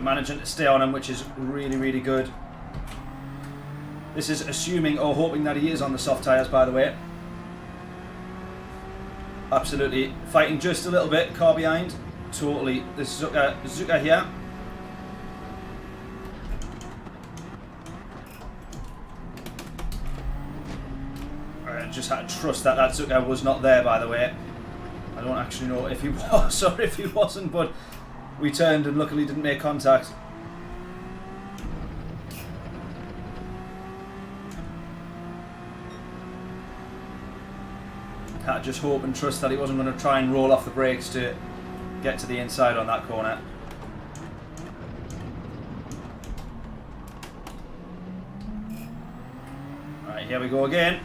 Managing to stay on him, which is really, really good. This is assuming or hoping that he is on the soft tyres, by the way. Absolutely fighting just a little bit, car behind. Totally. This is Zuka here. I just had to trust that Zuka was not there, by the way. I don't actually know if he was or if he wasn't, but we turned and luckily didn't make contact. Had to just hope and trust that he wasn't going to try and roll off the brakes to get to the inside on that corner. Alright, here we go again.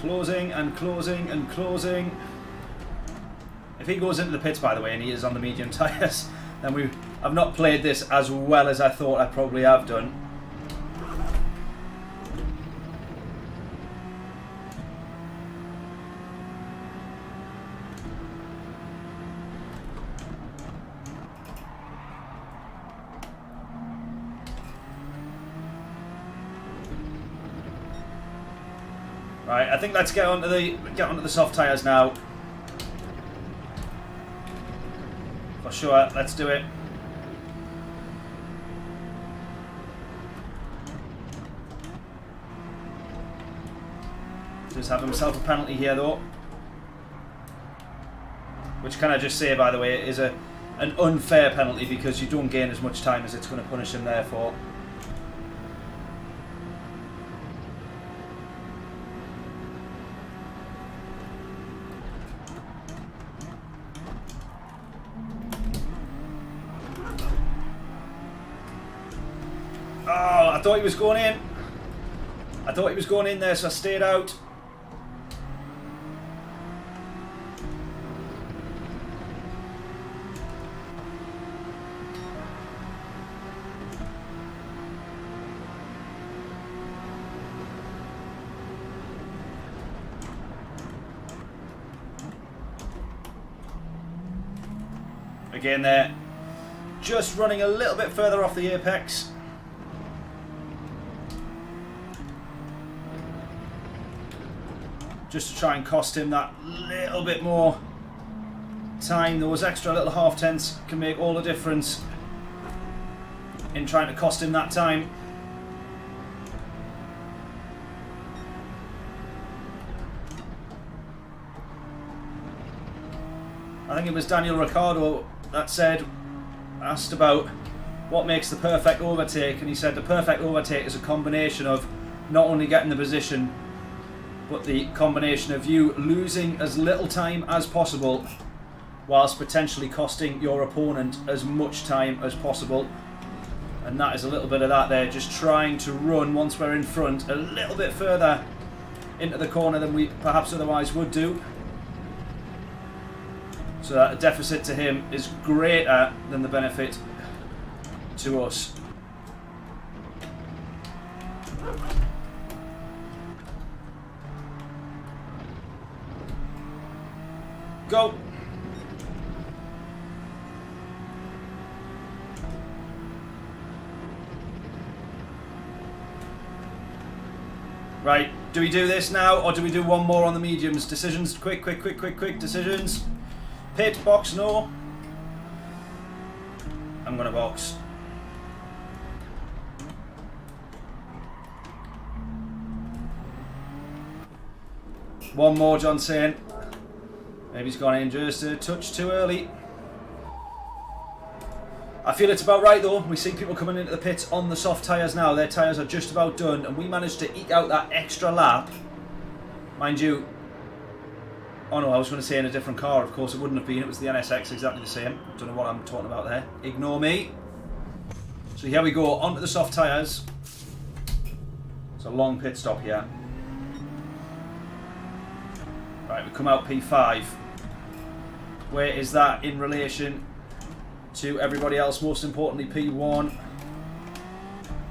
Closing and closing and closing. If he goes into the pits, by the way, and he is on the medium tyres, then I've not played this as well as I thought I probably have done. Right, I think let's get onto the soft tyres now. For sure, let's do it. Just have himself a penalty here though. Which, can I just say, by the way, is an unfair penalty because you don't gain as much time as it's going to punish him there for. Oh, I thought he was going in. I thought he was going in there, so I stayed out. Again there, just running a little bit further off the apex. Just to try and cost him that little bit more time. Those extra little half tenths can make all the difference in trying to cost him that time. I think it was Daniel Ricciardo that asked about what makes the perfect overtake, and he said the perfect overtake is a combination of not only getting the position, but the combination of you losing as little time as possible whilst potentially costing your opponent as much time as possible. And that is a little bit of that there, just trying to run once we're in front a little bit further into the corner than we perhaps otherwise would do, so that the deficit to him is greater than the benefit to us. Go! Right, do we do this now or do we do one more on the mediums? Decisions, quick decisions. Pit, box, no. I'm gonna box. One more, John saying. Maybe he's gone in just a touch too early. I feel it's about right though. We see people coming into the pits on the soft tyres now. Their tyres are just about done, and we managed to eke out that extra lap. Mind you, oh no, I was going to say in a different car. Of course it wouldn't have been. It was the NSX, exactly the same. Don't know what I'm talking about there. Ignore me. So here we go, onto the soft tyres. It's a long pit stop here. Right, we come out P5. Where is that in relation to everybody else? Most importantly, P1.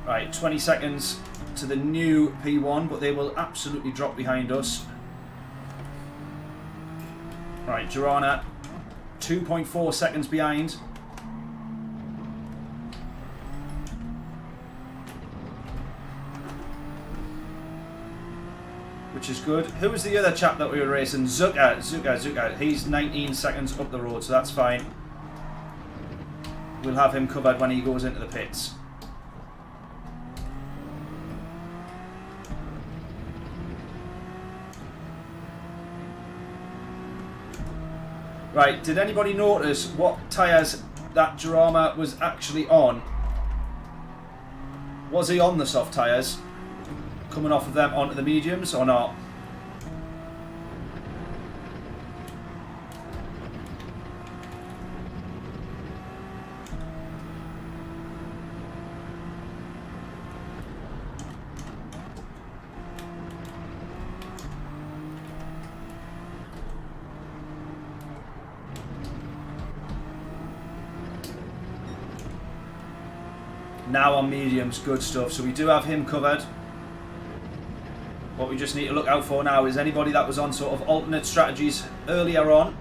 Right, 20 seconds to the new P1, but they will absolutely drop behind us. Right, Girona, 2.4 seconds behind. Which is good. Who was the other chap that we were racing? Zucker. He's 19 seconds up the road, so that's fine. We'll have him covered when he goes into the pits. Right, did anybody notice what tyres that Girona was actually on? Was he on the soft tyres? Coming off of them onto the mediums or not? Now on mediums, good stuff. So we do have him covered. What we just need to look out for now is anybody that was on sort of alternate strategies earlier on,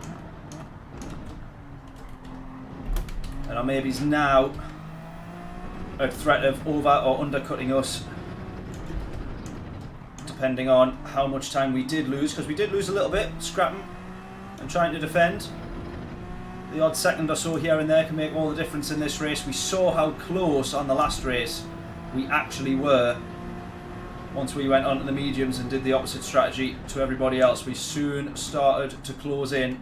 and are maybe now at threat of over or undercutting us, depending on how much time we did lose, because we did lose a little bit scrapping and trying to defend. The odd second or so here and there can make all the difference in this race. We saw how close on the last race we actually were. Once we went onto the mediums and did the opposite strategy to everybody else, we soon started to close in.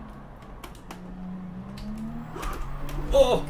Oh!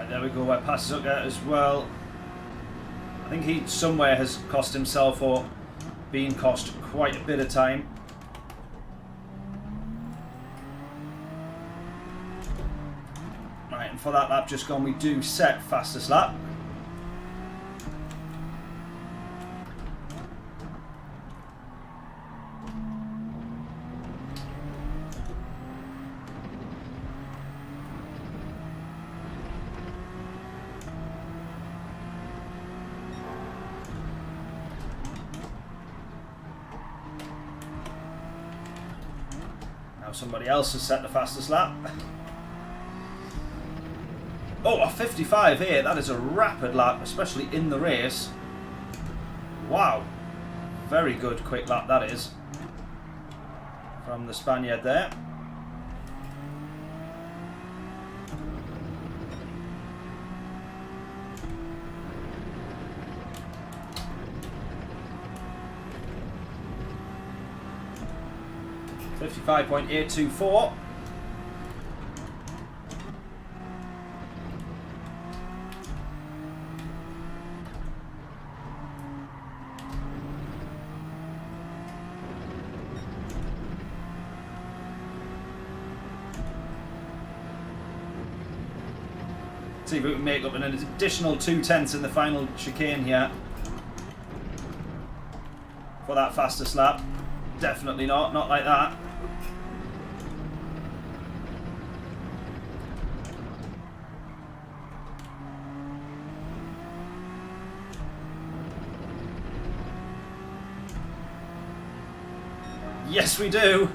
There we go, where passes up there as well. I think he somewhere has cost himself or been cost quite a bit of time. Right, and for that lap just gone, we do set fastest lap. Somebody else has set the fastest lap. Oh, a 55 here. That is a rapid lap, especially in the race. Wow. Very good quick lap that is. From the Spaniard there. .824. See if we can make up an additional 0.2 in the final chicane here for that fastest lap. Definitely not like that. Yes, we do.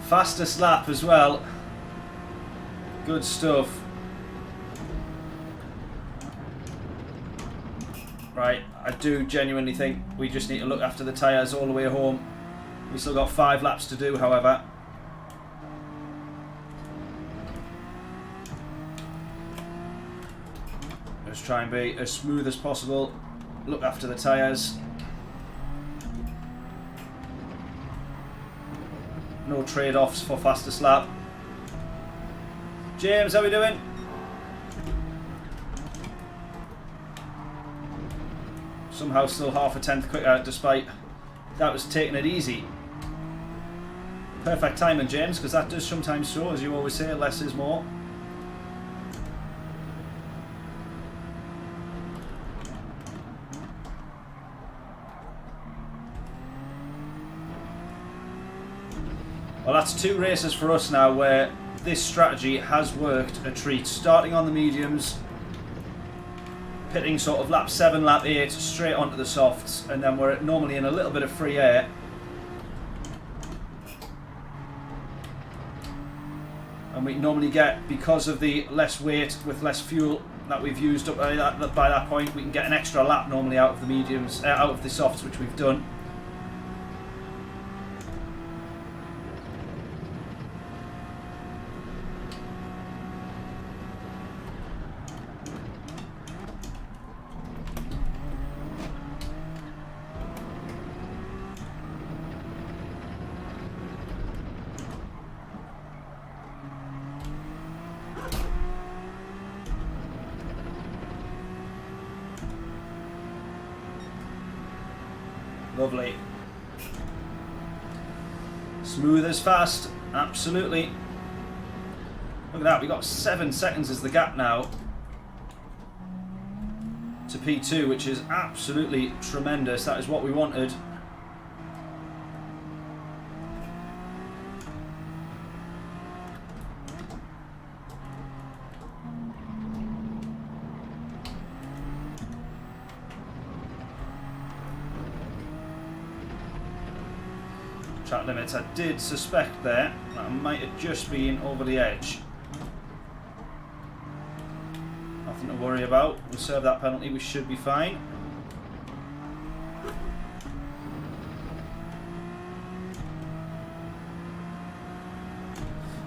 Fastest lap as well. Good stuff. Right, I do genuinely think we just need to look after the tyres all the way home. We still got 5 laps to do, however. Just try and be as smooth as possible. Look after the tyres. No trade-offs for fastest lap. James, how are we doing? Somehow still half a tenth quicker despite that was taking it easy. Perfect timing, James, because that does sometimes show, as you always say, less is more. Well, that's 2 races for us now where this strategy has worked a treat. Starting on the mediums, pitting sort of lap 7, lap 8, straight onto the softs, and then we're normally in a little bit of free air. And we normally get, because of the less weight with less fuel that we've used up by that point, we can get an extra lap normally out of the mediums, out of the softs, which we've done. Lovely. Smooth as fast, absolutely. Look at that, we got 7 seconds as the gap now to P2, which is absolutely tremendous. That is what we wanted. Track limits, I did suspect there that I might have just been over the edge. Nothing to worry about. We'll serve that penalty, we should be fine.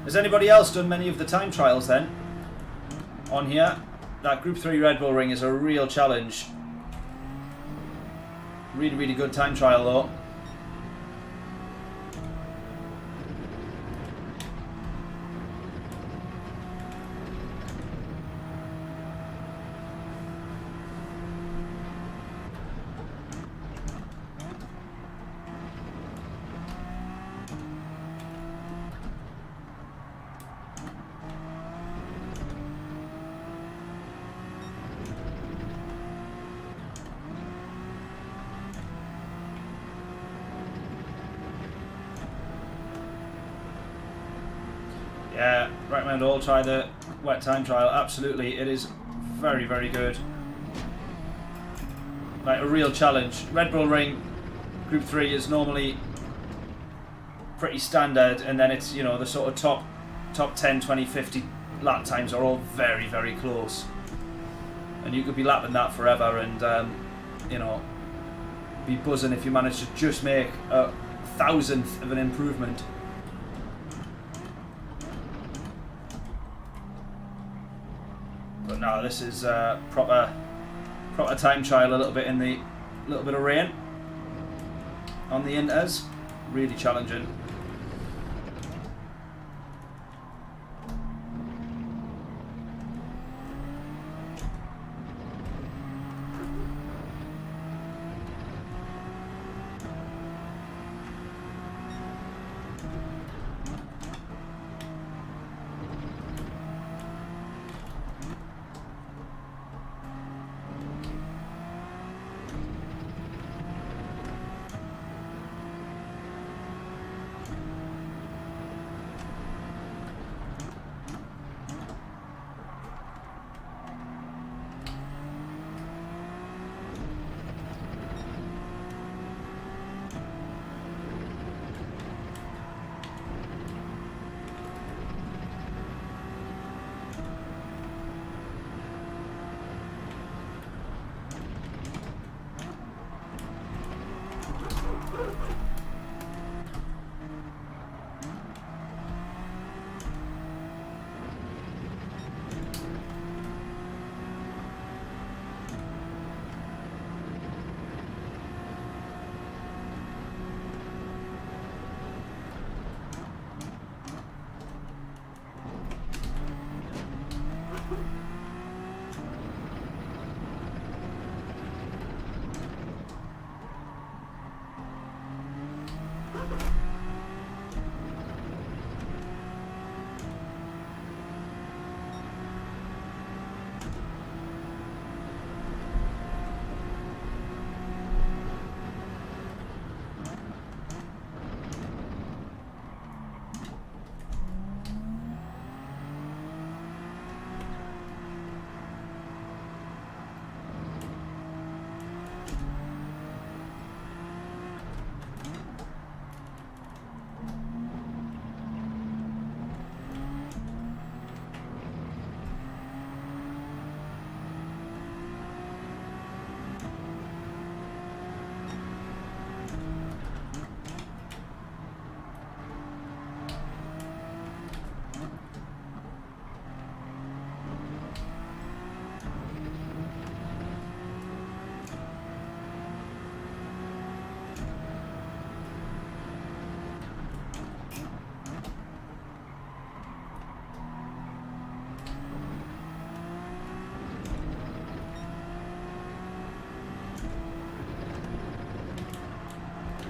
Has anybody else done many of the time trials then? On here? That Group 3 Red Bull ring is a real challenge. Really, really good time trial though. Yeah, recommend all try the wet time trial. Absolutely, it is very, very good. Like a real challenge. Red Bull Ring Group 3 is normally pretty standard, and then it's, you know, the sort of top 10, 20, 50 lap times are all very, very close. And you could be lapping that forever and, you know, be buzzing if you manage to just make a 1,000th of an improvement. But no, this is proper time trial. A little bit in the little bit of rain on the inters, really challenging.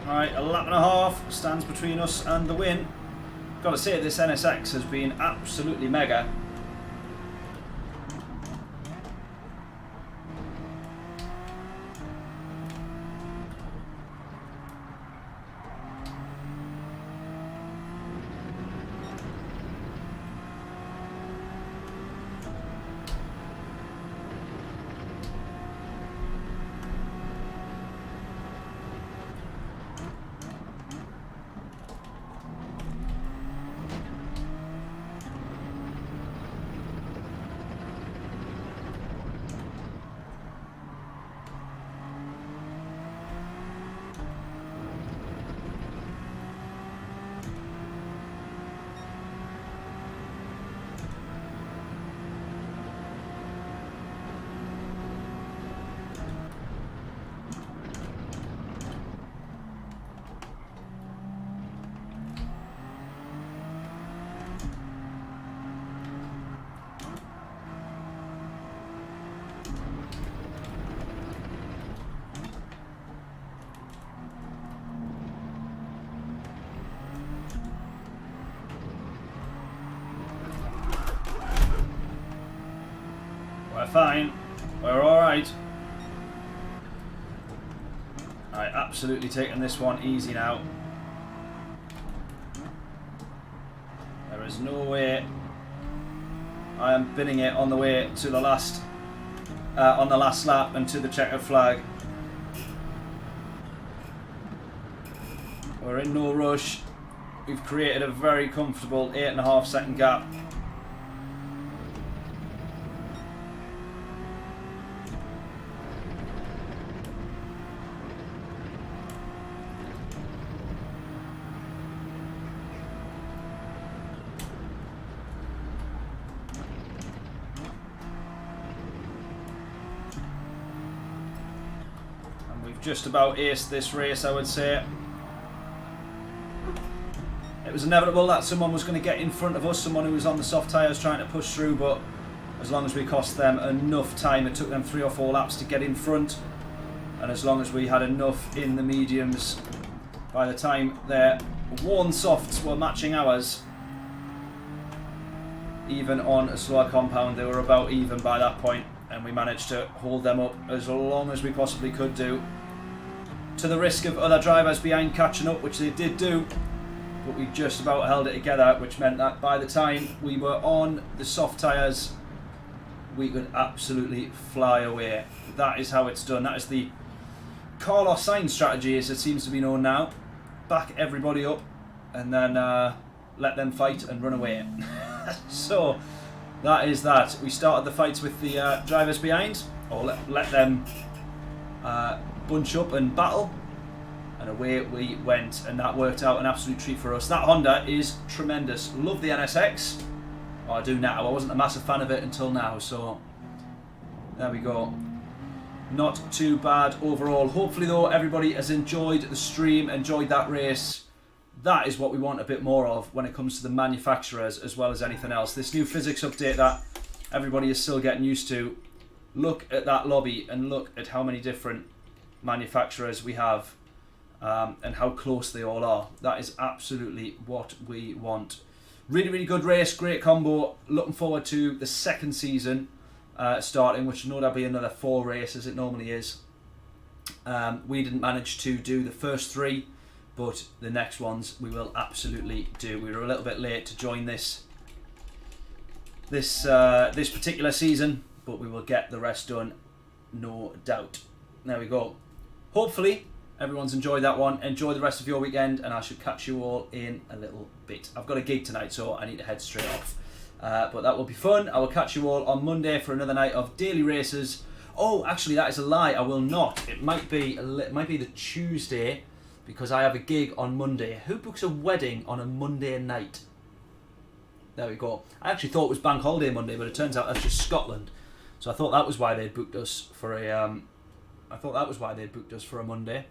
Right, a lap and a half stands between us and the win. Got to say, this NSX has been absolutely mega. We're fine. We're alright. I absolutely taking this one easy now. There is no way I am binning it on the way to the last lap and to the checkered flag. We're in no rush. We've created a very comfortable 8.5 second gap. Just about aced this race, I would say. It was inevitable that someone was going to get in front of us, someone who was on the soft tyres trying to push through, but as long as we cost them enough time, it took them 3 or 4 laps to get in front, and as long as we had enough in the mediums, by the time their worn softs were matching ours, even on a slower compound, they were about even by that point, and we managed to hold them up as long as we possibly could do, to the risk of other drivers behind catching up, which they did do, but we just about held it together, which meant that by the time we were on the soft tyres, we could absolutely fly away. That is how it's done. That is the Carlos Sainz strategy, as it seems to be known now. Back everybody up and then let them fight and run away. So that is that. We started the fights with the drivers behind, or let them bunch up and battle, and away we went, and that worked out an absolute treat for us. That Honda is tremendous. Love the NSX. Oh, I do now. I wasn't a massive fan of it until now, so there we go. Not too bad overall. Hopefully though, everybody has enjoyed the stream, enjoyed that race. That is what we want a bit more of when it comes to the manufacturers as well as anything else. This new physics update that everybody is still getting used to. Look at that lobby and look at how many different manufacturers we have and how close they all are. That is absolutely what we want. Really, really good race, great combo. Looking forward to the second season starting, which no doubt be another 4 races, it normally is. We didn't manage to do the first 3, but the next ones we will absolutely do. We were a little bit late to join this particular season, but we will get the rest done, no doubt. There we go. Hopefully everyone's enjoyed that one. Enjoy the rest of your weekend, and I should catch you all in a little bit. I've got a gig tonight, so I need to head straight off. But that will be fun. I will catch you all on Monday for another night of daily races. Oh, actually, that is a lie. I will not. It might be the Tuesday, because I have a gig on Monday. Who books a wedding on a Monday night? There we go. I actually thought it was Bank Holiday Monday, but it turns out that's just Scotland. So I thought that was why they'd booked us for a. I thought that was why they'd booked us for a Monday.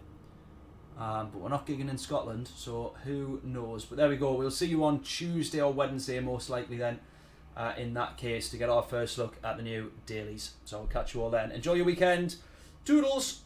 But we're not gigging in Scotland, so who knows. But there we go. We'll see you on Tuesday or Wednesday, most likely then, in that case, to get our first look at the new dailies. So I'll catch you all then. Enjoy your weekend. Toodles!